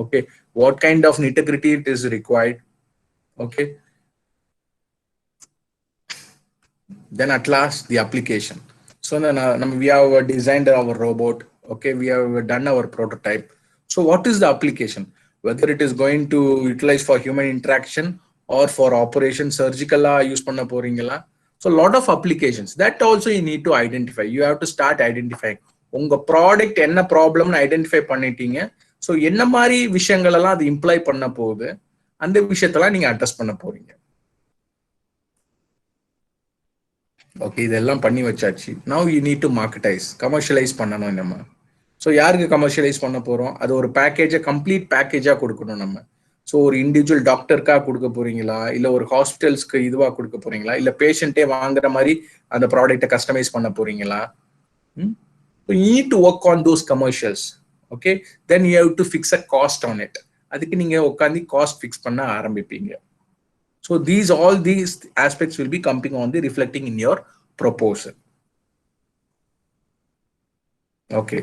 Speaker 2: Okay, what kind of nitty-gritty it is required. Okay, then at last the application. So then we have designed our robot. Okay, we have done our prototype. So what is the application? Whether it is going to utilize for human interaction or for operation, surgical use panna poringala. So lot of applications that also you need to identify. You have to start identifying unga product enna problem nu identify பண்ணிட்டீங்க. So என்ன மாதிரி விஷயங்கள் எல்லாம் அது imply பண்ண போகுது, அந்த விஷயத்தெல்லாம் நீங்க அட்ரஸ் பண்ண போறீங்க. ஓகே, இதெல்லாம் பண்ணி வச்சாச்சு. Now you need to marketize, commercialize பண்ணணும் நம்ம. ஸோ யாருக்கு கமர்ஷியலைஸ் பண்ண போகிறோம், அது ஒரு பேக்கேஜை கம்ப்ளீட் பேக்கேஜாக கொடுக்கணும் நம்ம. ஸோ ஒரு இண்டிவிஜுவல் டாக்டருக்காக கொடுக்க போறீங்களா, இல்லை ஒரு ஹாஸ்பிட்டல்ஸ்க்கு இதுவாக கொடுக்க போறீங்களா, இல்லை பேஷண்ட்டே வாங்குற மாதிரி அந்த ப்ராடக்ட்டை கஸ்டமைஸ் பண்ண போறீங்களா? So you need to work on those commercials. Okay, then you have to fix a cost on it. அதுக்கு நீங்க உட்காந்து காஸ்ட் ஃபிக்ஸ் பண்ண ஆரம்பிப்பீங்க. So all these aspects will be coming on the reflecting in your proposal. Okay,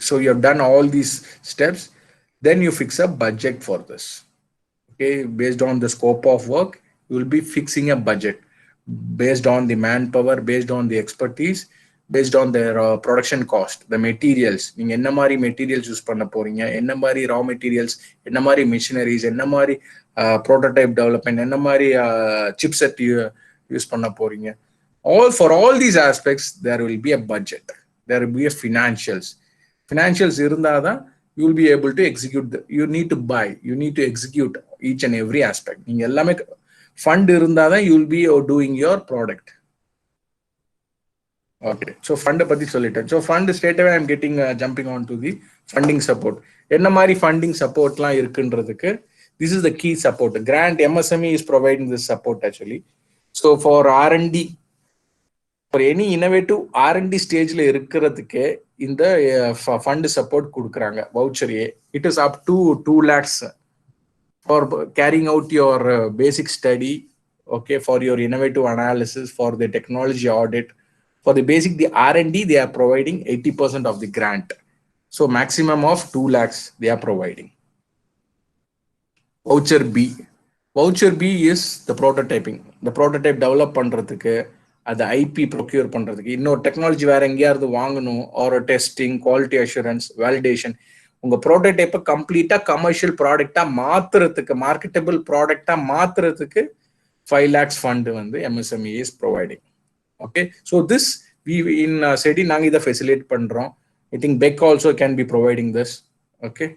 Speaker 2: so you have done all these steps, then you fix a budget for this. Okay, based on the scope of work, you will be fixing a budget based on the manpower, based on the expertise, based on their production cost, the materials. நீங்க என்ன மாதிரி materials use பண்ண போறீங்க, என்ன மாதிரி raw materials, என்ன மாதிரி machineries, என்ன மாதிரி ப்ரோட்டோடைப் டெவலப்மெண்ட், என்ன மாதிரி சிப்செட் யூஸ் பண்ண போறீங்க. For all these aspects there will be a budget, there will be a financials இருந்தாதான் you will be able to execute you need to buy, you need to execute each and every aspect. நீங்க எல்லாமே fund இருந்தாதான் you will be doing your product. Okay, so fund பத்தி சொல்லிட்டேன். So fund straight away I'm getting jumping on to the funding support. என்ன மாதிரி funding supportலாம் இருக்குன்றதுக்கு this is the key support. Grant MSME is providing this support actually. So for R&D, for any innovative R&D stageல இருக்கிறதுக்கு இந்த fund support கொடுக்குறாங்க voucher. It is up to 2 lakhs for carrying out your basic study, okay, for your innovative analysis, for the technology audit. For the basic, the R&D, they are providing 80% of the grant. So maximum of 2 lakhs they are providing. Voucher B is the prototyping. The prototype develop பண்றதுக்கு, அது IP procure பண்றதுக்கு, இன்னொரு technology வேற எங்கேயாவது வாங்கணும், ஒரு testing, quality assurance, validation, உங்க ப்ரோட்டோடைப்பை கம்ப்ளீட்டா கமர்ஷியல் ப்ராடக்டா மாத்துறதுக்கு, மார்க்கெட்டபிள் ப்ராடக்டா மாத்துறதுக்கு 5 lakhs fund வந்து MSME is providing. Okay, so this we in SETI நாங்க இத facilitate பண்றோம். I think BEC also can be providing this. Okay,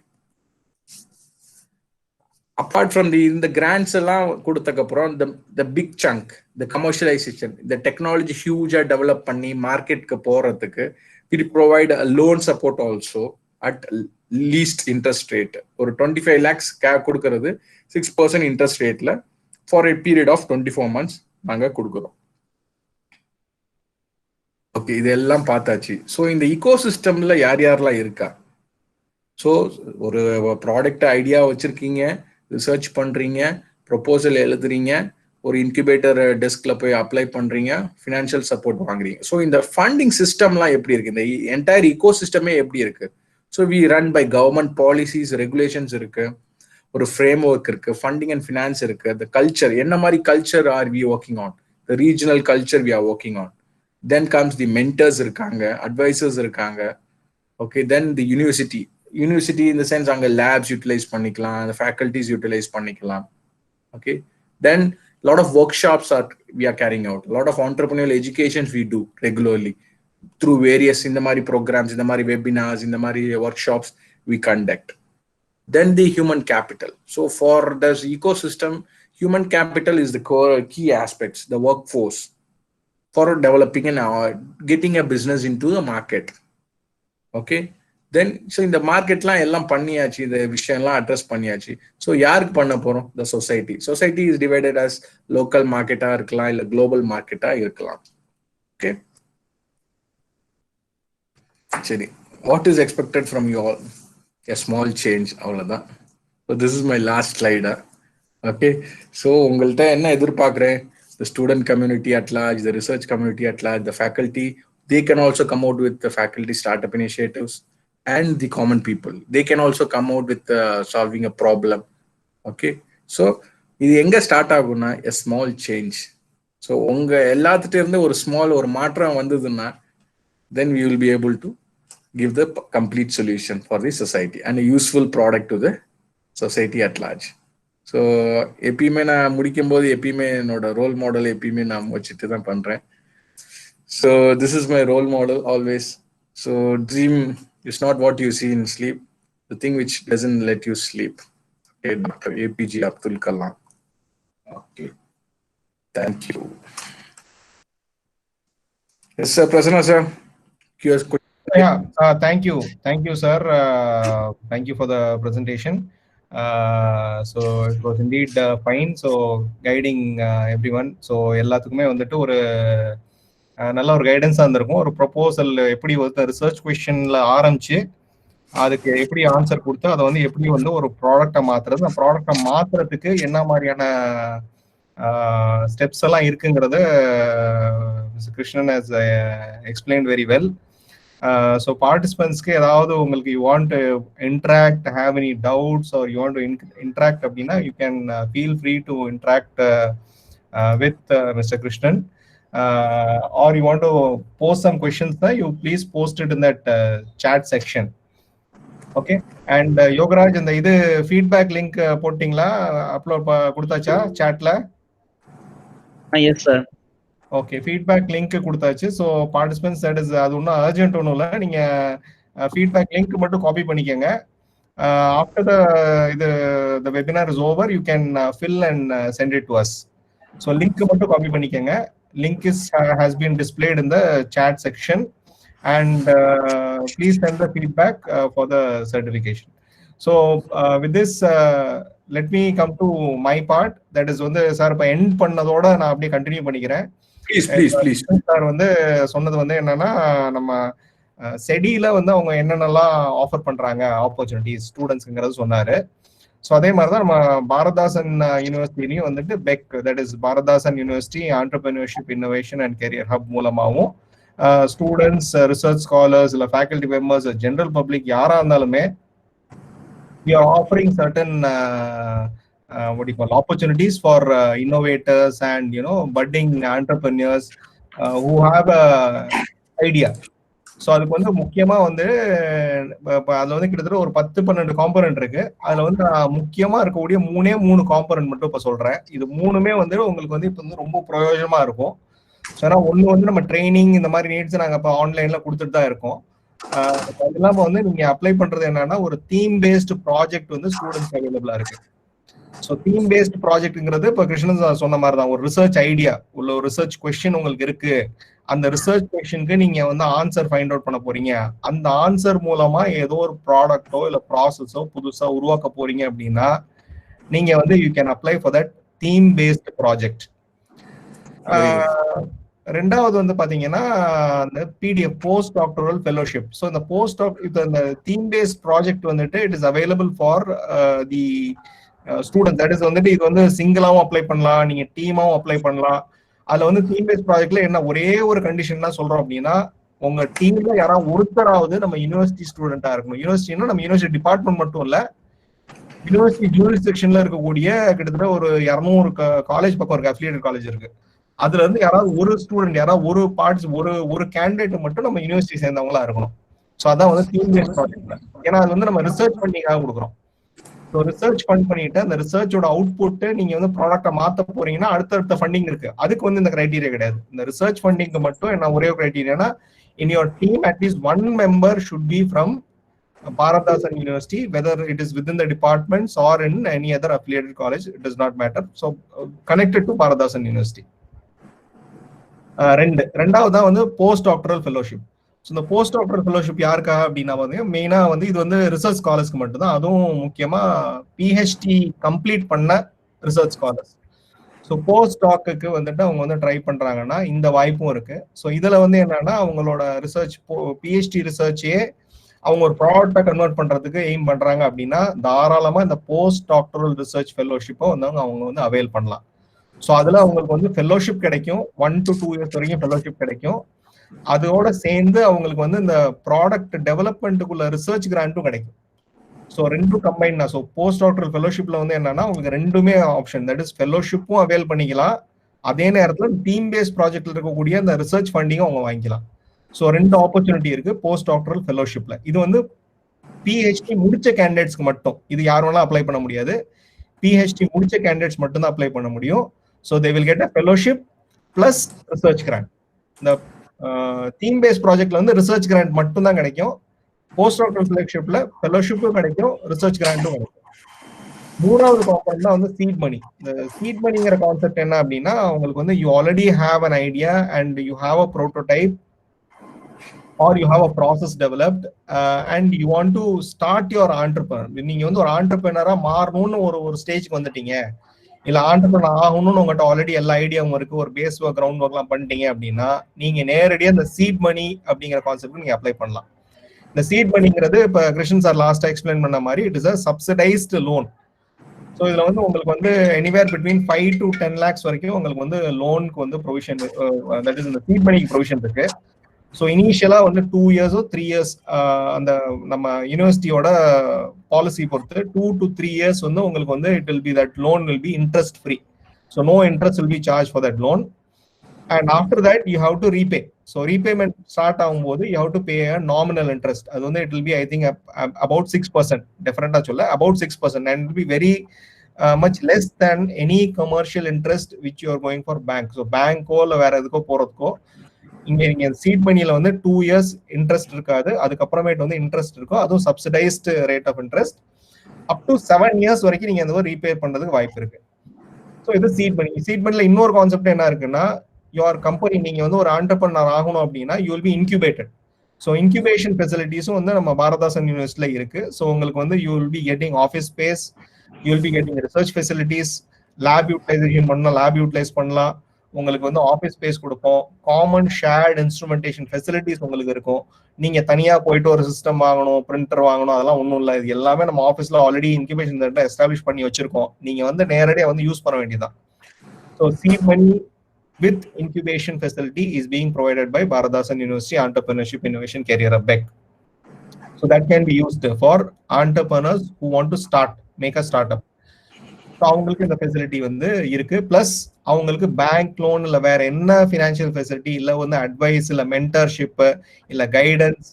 Speaker 2: apart from the grants எல்லாம் கொடுத்ததுக்கு அப்புறம் the big chunk, the commercialization, the technology huge develop பண்ணி மார்க்கெட்க்கு போறதுக்கு we provide a loan support also at least interest rate. ஒரு 25 lakhs கொடுக்கிறது 6% interest rateல for a period of 24 months நாங்க கொடுக்கிறோம். Okay, இதெல்லாம் பார்த்தாச்சு. ஸோ இந்த ஈகோசிஸ்டம்ல யாரெல்லாம் இருக்கா? ஸோ ஒரு ப்ராடக்ட் ஐடியா வச்சிருக்கீங்க, ரிசர்ச் பண்றீங்க, ப்ரொபோசல் எழுதுறீங்க, ஒரு இன்குபேட்டர் டெஸ்க்ல போய் அப்ளை பண்றீங்க, ஃபினான்ஷியல் சப்போர்ட் வாங்குறீங்க. ஸோ இந்த ஃபண்டிங் சிஸ்டம்லாம் எப்படி இருக்கு, இந்த என்டையர் ஈகோசிஸ்டமே எப்படி இருக்கு? So we run by government policies, regulations இருக்கு, ஒரு ஃப்ரேம் ஒர்க் இருக்கு, ஃபண்டிங் அண்ட் ஃபினான்ஸ் இருக்கு, த கல்ச்சர், என்ன மாதிரி culture are we working on, the regional culture we are working on. Then comes the mentors இருக்காங்க, advisors இருக்காங்க. Okay, then the university in the sense அங்க labs utilize பண்ணிக்கலாம், the faculties utilize பண்ணிக்கலாம். Okay, then lot of workshops we are carrying out, a lot of entrepreneurial educations we do regularly through various இந்த மாதிரி programs, இந்த மாதிரி webinars, இந்த மாதிரி workshops we conduct. Then the human capital. So for this ecosystem, human capital is the core key aspects, the workforce for developing and getting a business into the market. Okay, then so in the market la ellam panniyachi, the விஷயம் எல்லாம் address பண்ணியாச்சு. So யாருக்கு பண்ண போறோம்? The society is divided as local market இருக்கலாம், இல்ல global market இருக்கலாம். Okay, சரி, what is expected from you all? A small change, அவ்வளவுதான். So this is my last slide. Okay, so உங்கள்ட்ட என்ன எதிர்பார்க்கிறேன்? The student community at large, the research community at large, the faculty, they can also come out with the faculty startup initiatives, and the common people, they can also come out with solving a problem. Okay, so இது எங்க start ஆகும்னா a small change. So உங்க எல்லாத்துட்ட இருந்து ஒரு small ஒரு மாற்றம் வந்ததுன்னா then we will be able to give the complete solution for the society and a useful product to the society at large. So எப்பயுமே நான் முடிக்கும் போது எப்பயுமே என்னோட ரோல் மாடல் எப்பயுமே நான் வச்சுட்டு தான் பண்றேன். So this is my role model always. So dream is not what you see in sleep, the thing which doesn't let you sleep. Okay, Dr. APJ Abdul Kalam. Okay, thank you. Yes, sir. Prasanna sir,
Speaker 1: Thank you, sir. Thank you for the presentation. So it was indeed fine. So guiding everyone. So எல்லாத்துக்குமே வந்துட்டு ஒரு நல்ல ஒரு கைடன்ஸா இருந்திருக்கும். ஒரு proposal எப்படி வந்து research கொஸ்டின்ல ஆரம்பிச்சு அதுக்கு எப்படி ஆன்சர் கொடுத்து அதை வந்து எப்படி வந்து ஒரு ப்ராடக்டை மாத்துறது, அந்த ப்ராடக்டை மாத்துறதுக்கு என்ன மாதிரியான ஸ்டெப்ஸ் எல்லாம் இருக்குங்கிறது mister Krishnan has explained very well. So பார்ட்டிசிபென்ட்ஸ்க்கு ஏதாவது உங்களுக்கு you want to interact, have any doubts or you want to interact அப்படின்னா you can feel free to interact with mister Krishnan. Or you want to post some questions, you please post it in that chat section. Okay, and Yogaraj, இந்த இது feedback link போட்டிங்களா? Upload கொடுத்தாச்சா chatல?
Speaker 3: Yes sir.
Speaker 1: Okay, feedback link கொடுத்தாச்சு. So participants, that is அது ஒன்றும் urgent ஒன்றும் இல்லை. நீங்க feedback link மட்டும் காப்பி பண்ணிக்கங்க. After the webinar is over, you can fill and send it to us. So link மட்டும் காப்பி பண்ணிக்கங்க. Link has been displayed in the chat section, and please send the feedback for the certification. So with this, let me come to my part. That is வந்து sir இப்போ end பண்ணதோட நான் அப்படியே continue பண்ணிக்கிறேன்.
Speaker 2: Please
Speaker 1: sir வந்து சொன்னது வந்து என்னன்னா, நம்ம செடியில வந்து அவங்க என்னென்னலாம் ஆஃபர் பண்றாங்க ஆப்பர்ச்சுனிட்டிஸ் ஸ்டூடெண்ட்ஸ்ங்கிறது சொன்னாரு. ஸோ அதே மாதிரி தான் நம்ம பாரதாசன் யூனிவர்சிட்டிலையும் வந்துட்டு பெக், that is Bharathidasan university entrepreneurship innovation and career hub மூலமாகவும் ஸ்டூடெண்ட்ஸ், ரிசர்ச் ஸ்காலர்ஸ், இல்லை ஃபேக்கல்டி மெம்பர்ஸ், ஜென்ரல் பப்ளிக் யாராக இருந்தாலுமே we are offering certain what do you call opportunities for innovators and budding entrepreneurs who have a idea. So அதுக்கு வந்து முக்கியமா வந்து அதுல வந்து கிட்டத்தட்ட ஒரு 10-12 காம்பனன்ட் இருக்கு. அதுல வந்து முக்கியமா இருக்கக்கூடிய 3 காம்பனன்ட் மட்டும் இப்ப சொல்றேன். இது 3மே வந்து உங்களுக்கு வந்து இப்ப வந்து ரொம்ப பிரயோஜனமா இருக்கும். ஸோ ஏன்னா ஒண்ணு வந்து நம்ம ட்ரைனிங் இந்த மாதிரி நீட்ஸ் நாங்க இப்போ ஆன்லைன்ல கொடுத்துட்டு தான் இருக்கோம். அது இல்லாம வந்து நீங்க அப்ளை பண்றது என்னன்னா, ஒரு தீம் பேஸ்டு ப்ராஜெக்ட் வந்து ஸ்டூடெண்ட்ஸ் அவைலபிளா இருக்கு. ஸோ தீம் பேஸ்டு ப்ராஜெக்ட்ங்கிறது இப்போ கிருஷ்ணன் சொன்ன மாதிரி தான், ஒரு ரிசர்ச் ஐடியா உள்ள ஒரு ரிசர்ச் கொஸ்டின் உங்களுக்கு இருக்கு. அந்த ரிசர்ச் கொஸ்டினுக்கு நீங்க வந்து ஆன்சர் ஃபைண்ட் அவுட் பண்ண போறீங்க. அந்த ஆன்சர் மூலமா ஏதோ ஒரு ப்ராடக்டோ இல்ல ப்ராசஸோ புதுசா உருவாக்க போறீங்க அப்படின்னா நீங்க வந்து you can apply for that theme paste project. ரெண்டாவது வந்து பாத்தீங்கன்னா அந்த PDF post doctoral fellowship. So இந்த இந்த தீம் பேஸ்ட் ப்ராஜெக்ட் வந்துட்டு it is available for the student. That is வந்துட்டு இது வந்து சிங்கிளாவும் அப்ளை பண்ணலாம், நீங்க டீமாவும் அப்ளை பண்ணலாம். அதுல வந்து தீம் பேஸ்ட் ப்ராஜெக்ட்ல என்ன ஒரே ஒரு கண்டிஷன் தான் சொல்றோம் அப்படின்னா, உங்க டீம்ல யாராவது ஒருத்தராவது நம்ம யூனிவர்சிட்டி ஸ்டூடெண்டா இருக்கணும். யூனிவர்சிட்டினா நம்ம யூனிவர்சிட்டி டிபார்ட்மெண்ட் மட்டும் இல்ல, யூனிவர்சிட்டி ஜூரிஸ்டிக்ஷன்ல இருக்கக்கூடிய கிட்டத்தட்ட ஒரு 200 காலேஜ் பக்கம் இருக்கு, அஃபிலியேட்டட் காலேஜ் இருக்கு. அதுல இருந்து யாராவது ஒரு ஸ்டூடெண்ட், யாராவது ஒரு கேண்டிடேட் மட்டும் நம்ம யூனிவர்சிட்டி சேர்ந்தவங்களா இருக்கணும். ஸோ அதான் வந்து தீம் பேஸ்ட் ப்ராஜெக்ட்ல. ஏன்னா அது வந்து நம்ம ரிசர்ச் பண்ணிக்காக கொடுக்குறோம். ஸோ ரிசர்ச் ஃபண்ட் பண்ணிட்டு அந்த ரிசர்ச்சோட அவுட்புட் நீங்க வந்து ப்ராடக்டை மாத்த போறீங்கன்னா அடுத்தடுத்த ஃபண்டிங் இருக்கு. அதுக்கு வந்து இந்த கிரைட்டீரியா கிடையாது. இந்த ரிசர்ச் ஃபண்டிங்க்கு மட்டும் என்ன ஒரே கிரைட்டீரியானா, in your team at least 1 member should be from Bharathidasan university, whether it is within the departments or in any other affiliated college, it does not matter. So connected to Bharathidasan university. ரெண்டாவது வந்து post doctoral fellowship. So இந்த post doctoral fellowship யாருக்கா அப்படின்னா வந்து மெயினா வந்து இது வந்து ரிசர்ச் ஸ்காலர்ஸ்க்கு மட்டும்தான். அதுவும் முக்கியமா பிஹெச்டி கம்ப்ளீட் பண்ண ரிசர்ச் ஸ்காலர்ஸ். ஸோ போஸ்ட் டாக்குக்கு வந்துட்டு அவங்க வந்து ட்ரை பண்றாங்கன்னா இந்த வாய்ப்பும் இருக்கு. ஸோ இதுல வந்து என்னன்னா, அவங்களோட ரிசர்ச் பிஹெச்டி ரிசர்ச்சே அவங்க ஒரு ப்ராடக்டா கன்வெர்ட் பண்றதுக்கு எய்ம் பண்றாங்க அப்படின்னா தாராளமா இந்த போஸ்ட் டாக்டரல் ரிசர்ச் ஃபெலோஷிப்பை வந்து அவங்க வந்து அவைல் பண்ணலாம். ஸோ அதுல அவங்களுக்கு வந்து ஃபெலோஷிப் கிடைக்கும், 1 to 2 years வரைக்கும் ஃபெலோஷிப் கிடைக்கும். அதோட சேர்ந்து அவங்களுக்கு வந்து இந்த ப்ராடக்ட் டெவலப்மெண்ட்டுக்குள்ள ரிசர்ச் கிராண்டும் கிடைக்கும். ஸோ ரெண்டும் கம்பைன் தான். ஸோ போஸ்ட் டாக்டரல் ஃபெலோஷிப்ல வந்து என்னன்னா உங்களுக்கு ரெண்டுமே ஆப்ஷன், தட் இஸ் ஃபெலோஷிப்பும் அவைல் பண்ணிக்கலாம், அதே நேரத்தில் டீம் பேஸ்ட் ப்ராஜெக்ட்ல இருக்கக்கூடிய அந்த ரிசர்ச் ஃபண்டிங்கும் அவங்க வாங்கிக்கலாம். ஸோ 2 ஆப்பர்ச்சுனிட்டி இருக்கு போஸ்ட் டாக்டரல் ஃபெலோஷிப்ல. இது வந்து பிஹெச்டி முடிச்ச கேண்டிடேட்ஸ்க்கு மட்டும், இது யார் வேணாலும் அப்ளை பண்ண முடியாது. பிஹெச்டி முடிச்ச கேண்டிடேட்ஸ் மட்டும் தான் அப்ளை பண்ண முடியும். So they will get a fellowship plus research grant. இந்த தீம் பேஸ்ட் ப்ராஜெக்ட்ல வந்து ரிசர்ச் கிராண்ட் மட்டும் தான் கிடைக்கும். போஸ்ட் டாக்டரல் ஃபெலோஷிப்ல ஃபெலோஷிப்பும் கிடைக்கும், ரிசர்ச் கிராண்டும் கிடைக்கும். மூணாவது காம்பனன்ட் தான் வந்து சீட் மணி. இந்த சீட் மணிங்கிற கான்செப்ட் என்ன அப்படின்னா, உங்களுக்கு வந்து you already have an idea and you have a prototype or you have a process developed and you want to start your entrepreneur. நீங்க வந்து ஒரு ஆண்டர்பிரினரா மாறணும்னு ஒரு ஸ்டேஜ்க்கு வந்துட்டீங்க, இல்ல ஆண்டர்பிரினர் ஆகணும்னு உங்கள்கிட்ட ஆல்ரெடி எல்லா ஐடியாவும் இருக்கு, ஒரு பேஸ் ஒர்க் கிரவுண்ட் ஒர்க்லாம் பண்ணிட்டீங்க அப்படின்னா நீங்க நேரடியாக இந்த சீட் மணி அப்படிங்கிற கான்செப்ட் நீங்க அப்ளை பண்ணலாம். இந்த சீட் மணிங்கிறது இப்ப கிருஷ்ணன் சார் லாஸ்டா எக்ஸ்பிளைன் பண்ண மாதிரி it is a subsidised loan. So இதுல வந்து உங்களுக்கு வந்து எனிவேர் பிட்வீன் 5 to 10 lakhs வரைக்கும் உங்களுக்கு வந்து லோனுக்கு வந்து ப்ரொவிஷன், தட் இஸ் இந்த சீட் மணிக்கு ப்ரொவிஷன் இருக்கு. ஸோ இனிஷியலா வந்து 2 years 3 years அந்த நம்ம யூனிவர்சிட்டியோட பாலிசி பொறுத்து 2 to 3 years வந்து உங்களுக்கு வந்து it will be that loan will be interest free. So no interest will be charge for that loan. And after that you have to repay. So repayment start ஆகும்போது you have to pay a nominal interest. அது வந்து it will be I think about 6%, டெஃபினட்டா சொல்ல about 6%, and it be very much less than any commercial interest which you are going for bank. So பேங்கோ இல்லை வேற எதுக்கோ போறதுக்கோ இங்க நீங்க seat மணியில வந்து 2 years இன்ட்ரெஸ்ட் இருக்காது, அதுக்கப்புறமேட்டு வந்து இன்ட்ரெஸ்ட் இருக்கும், அதுவும் subsidised rate of interest. Up to 7 years வரைக்கும் நீங்க அந்த ரீபே பண்றதுக்கு வாய்ப்பு இருக்கு. ஸோ இது சீட் மணி. சீட் மணில இன்னொரு கான்செப்ட் என்ன இருக்குன்னா, யுவர் கம்பெனி நீங்க வந்து ஒரு ஆண்டர்பிரினர் ஆகணும் அப்படின்னா you will be incubated. So incubation ஃபெசிலிட்டிஸும் வந்து நம்ம பாரதாசன் யூனிவர்சிட்டியில இருக்கு. ஸோ உங்களுக்கு வந்து you will be getting office space, you will be getting research facilities, lab utilization பண்ணலாம், லேப் யூட்டிலைஸ் பண்ணலாம், உங்களுக்கு வந்து ஆஃபீஸ் ஸ்பேஸ் கொடுப்போம், காமன் ஷேர்ட் இன்ஸ்ட்ருமெண்டேஷன் ஃபெசிலிட்டிஸ் உங்களுக்கு இருக்கும். நீங்க தனியா போயிட்டு ஒரு சிஸ்டம் வாங்கணும், பிரிண்டர் வாங்கணும், அதெல்லாம் ஒன்றும் இல்லை. இது எல்லாமே நம்ம ஆஃபீஸ்ல ஆல்ரெடி இன்குபேஷன் சென்டர் எஸ்டாப்ளிஷ் பண்ணி வச்சிருக்கோம். நீங்க வந்து நேரடியாக வந்து யூஸ் பண்ண வேண்டியதான். So seed money with incubation facility is being provided by Bharathasan University Entrepreneurship Innovation Career Hub BEC. So that can be used for entrepreneurs who want to make a startup. So அவங்களுக்கு இந்த facility வந்து இருக்கு. Plus அவங்களுக்கு bank loan இல்லை வேற என்ன financial facility இல்லை வந்து அட்வைஸ் இல்லை மென்டர்ஷிப் இல்லை கைடன்ஸ்,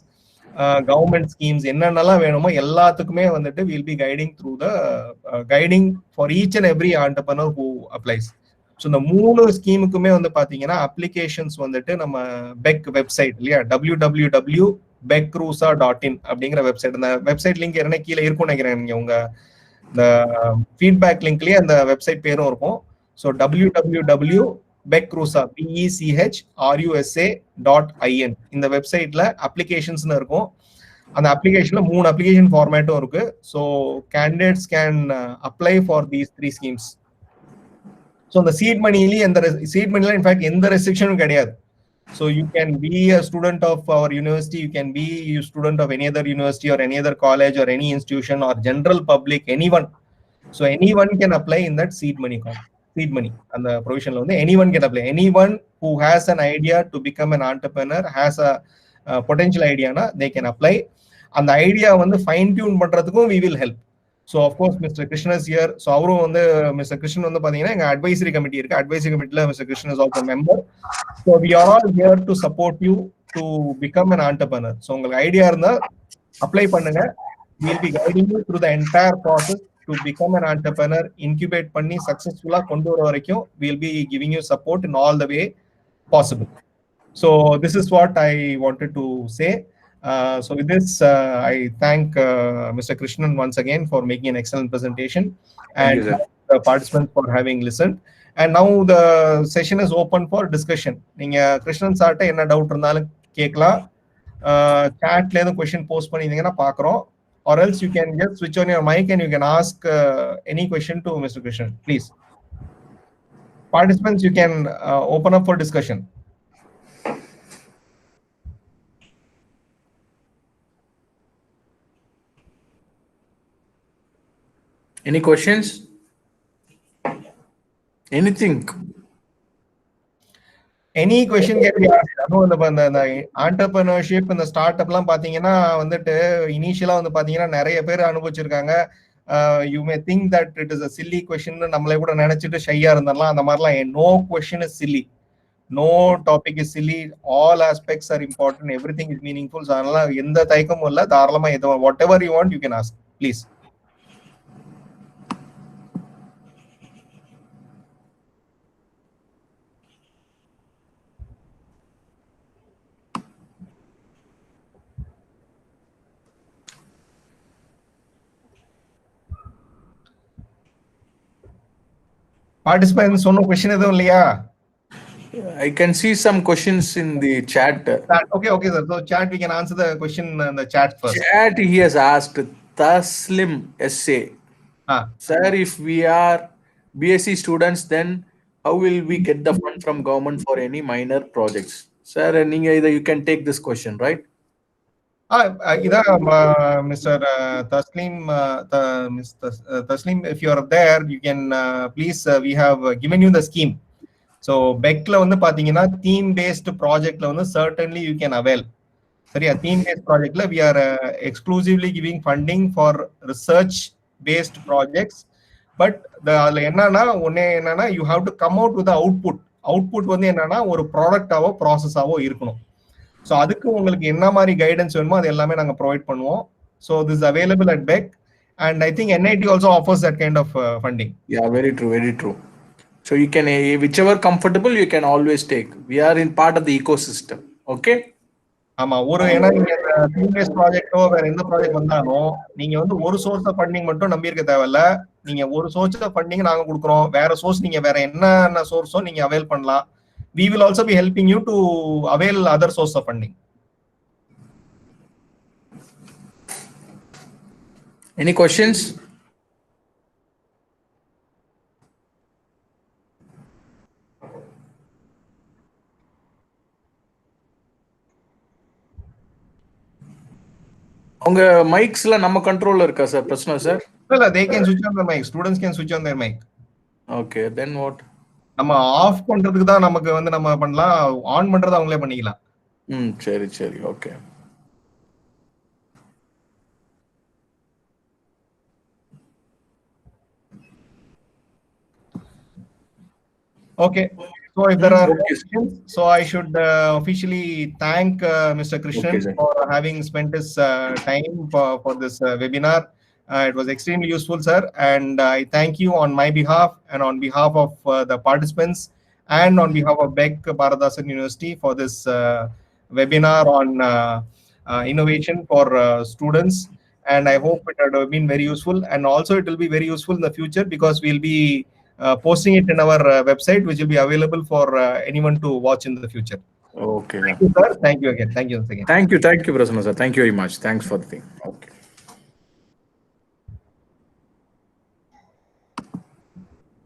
Speaker 1: கவர்மெண்ட் ஸ்கீம்ஸ் என்னென்னலாம் வேணுமோ எல்லாத்துக்குமே வந்துட்டு will be guiding through the guiding for each and every entrepreneur who applies. So இந்த 3 ஸ்கீமுக்குமே வந்து பாத்தீங்கன்னா அப்ளிகேஷன்ஸ் வந்துட்டு நம்ம பெக் வெப்சைட் இல்லையா, www.becrusa.in அப்படிங்கிற வெப்சைட். அந்த வெப்சைட் லிங்க் என்ன கீழே இருக்கும்னு நினைக்கிறேன். நீங்க உங்க இந்த ஃபீட்பேக் லிங்க்லயே அந்த வெப்சைட் பேரும் இருக்கும். ஸோ www.becrusa.in இந்த வெப்சைட்ல அப்ளிகேஷன்ஸ்னு இருக்கும். அந்த அப்ளிகேஷன்ல 3 அப்ளிகேஷன் ஃபார்மேட்டும் இருக்கு. So candidates can apply for these 3 schemes. So இந்த சீட் மணிலேயே சீட் மணில இன்ஃபேக்ட் எந்த ரெஸ்ட்ரிக்ஷனும் கிடையாது. So you can be a student of our university, you can be student of any other university or any other college or any institution or general public, anyone. So anyone can apply in that seed money. அந்த ப்ரொவிஷன்ல வந்து anyone can apply. Anyone who has an idea to become an entrepreneur, has a potential idea, they can apply. அந்த idea வந்து fine tune பண்றதுக்கும் we will help. So of course Mr. Krishna is here. So அவரும் வந்து Mr. Krishna வந்து பாத்தீங்கன்னா எங்க advisory committee இருக்கு. Advisory கமிட்டில Mr. Krishna is also a member. So we are all here to support you to become an entrepreneur. So உங்களுக்கு idea இருந்தா apply பண்ணுங்க. We will be guiding you through the entire process to become an entrepreneur. Incubate பண்ணி சக்சஸ்ஃபுல்லா கொண்டு வர வரைக்கும் we will be giving you support in all the way possible. So this is what I wanted to say. So with this, I thank Mr. Krishnan once again for making an excellent presentation, and the participants for having listened. And now the session is open for discussion. நீங்க கிருஷ்ணன் சார்ட்ட என்ன doubt இருந்தாலும் கேட்கலாம். சாட்ல ஏதோ question post பண்ணிருந்தீங்கன்னா பார்க்கறோம். Or else you can just switch on your mic and you can ask any question to Mr. Krishnan, please. Participants, you can open up for discussion.
Speaker 2: Any questions? Anything?
Speaker 1: Any question can be asked. அதுவும் இந்த entrepreneurship இந்த start அப்லாம் பாத்தீங்கன்னா வந்துட்டு இனிஷியலா வந்து பாத்தீங்கன்னா நிறைய பேர் அனுபவிச்சிருக்காங்க. You may think that it is a silly question நம்மளே கூட நினைச்சிட்டு ஷையா இருந்தரலாம். அந்த மாதிரிலாம் no question is silly, no topic is silly, all aspects are important, everything is meaningful. So அதனால எந்த தயக்கமும் இல்ல, தாராளமா whatever you want you can ask, please. Participants சொன்ன क्वेश्चन எதுவும் இல்லையா?
Speaker 2: I can see some questions in the chat.
Speaker 1: Okay, sir. So chat, we can answer the question in the chat first.
Speaker 2: Chat, he has asked Taslim SA. Sir, if we are BSc students, then how will we get the fund from government for any minor projects? Sir, you can take this question, right?
Speaker 1: Mr. Taslim, if you are there, you can please. We have given you the scheme. So BECல வந்து பாத்தீங்கன்னா theme based projectல வந்து certainly you can avail. சரியா, theme based projectல we are exclusively giving funding for research based projects. But அதுல என்னன்னா you have to come out with the output வந்து என்னன்னா ஒரு ப்ராடக்டாவோ ப்ராசஸாவோ இருக்கணும். ஸோ அதுக்கு உங்களுக்கு என்ன மாதிரி கைடன்ஸ் வேணுமோ அது எல்லாமே நாங்கள் ப்ரொவைட் பண்ணுவோம். So this available at PEC and I think NIT also offers that kind of funding.
Speaker 2: Yeah, very true, very true. So you can, whichever comfortable, you can always take. We are in part of the ecosystem. Okay.
Speaker 1: ஆமா, ஏன்னா நீங்க PS ப்ராஜெக்டோ வேற எந்த project வந்தாலும் நீங்க வந்து ஒரு source of funding மட்டும் நம்பி இருக்க தேவையில்ல. நீங்க ஒரு சோர்ஸ் ஆஃப் ஃபண்டிங் நாங்க கொடுக்குறோம், வேற சோர்ஸ் நீங்க வேற என்ன சோர்ஸோ நீங்க அவைல் பண்ணலாம். We will also be helping you to avail other source of funding.
Speaker 2: Any questions? உங்க மைக்ஸ்ல நம்ம கண்ட்ரோல்ல இருக்கா சார்? பிரச்சனை சார்?
Speaker 1: இல்ல, they can switch on the mic. Students can switch on their mic.
Speaker 2: Okay, then what?
Speaker 1: நம்ம of பண்றதுக்கு தான் நமக்கு வந்து நம்ம பண்ணலாம், ஆன் பண்றது அவங்களே பண்ணிக்கலாம்.
Speaker 2: சரி, okay.
Speaker 1: Okay, so if there are questions, so I should officially thank Mr. Krishnan for having spent his time for this webinar. It was extremely useful, sir, and I thank you on my behalf and on behalf of the participants and on behalf of BEC Bharathasan University for this webinar on innovation for students. And I hope it had been very useful, and also it will be very useful in the future because we'll be posting it in our website, which will be available for anyone to watch in the future.
Speaker 2: Okay.
Speaker 1: Thank you, sir. Thank you again. Thank you once again.
Speaker 2: Thank you, Prasanna sir. Thank you very much. Thanks for the thing.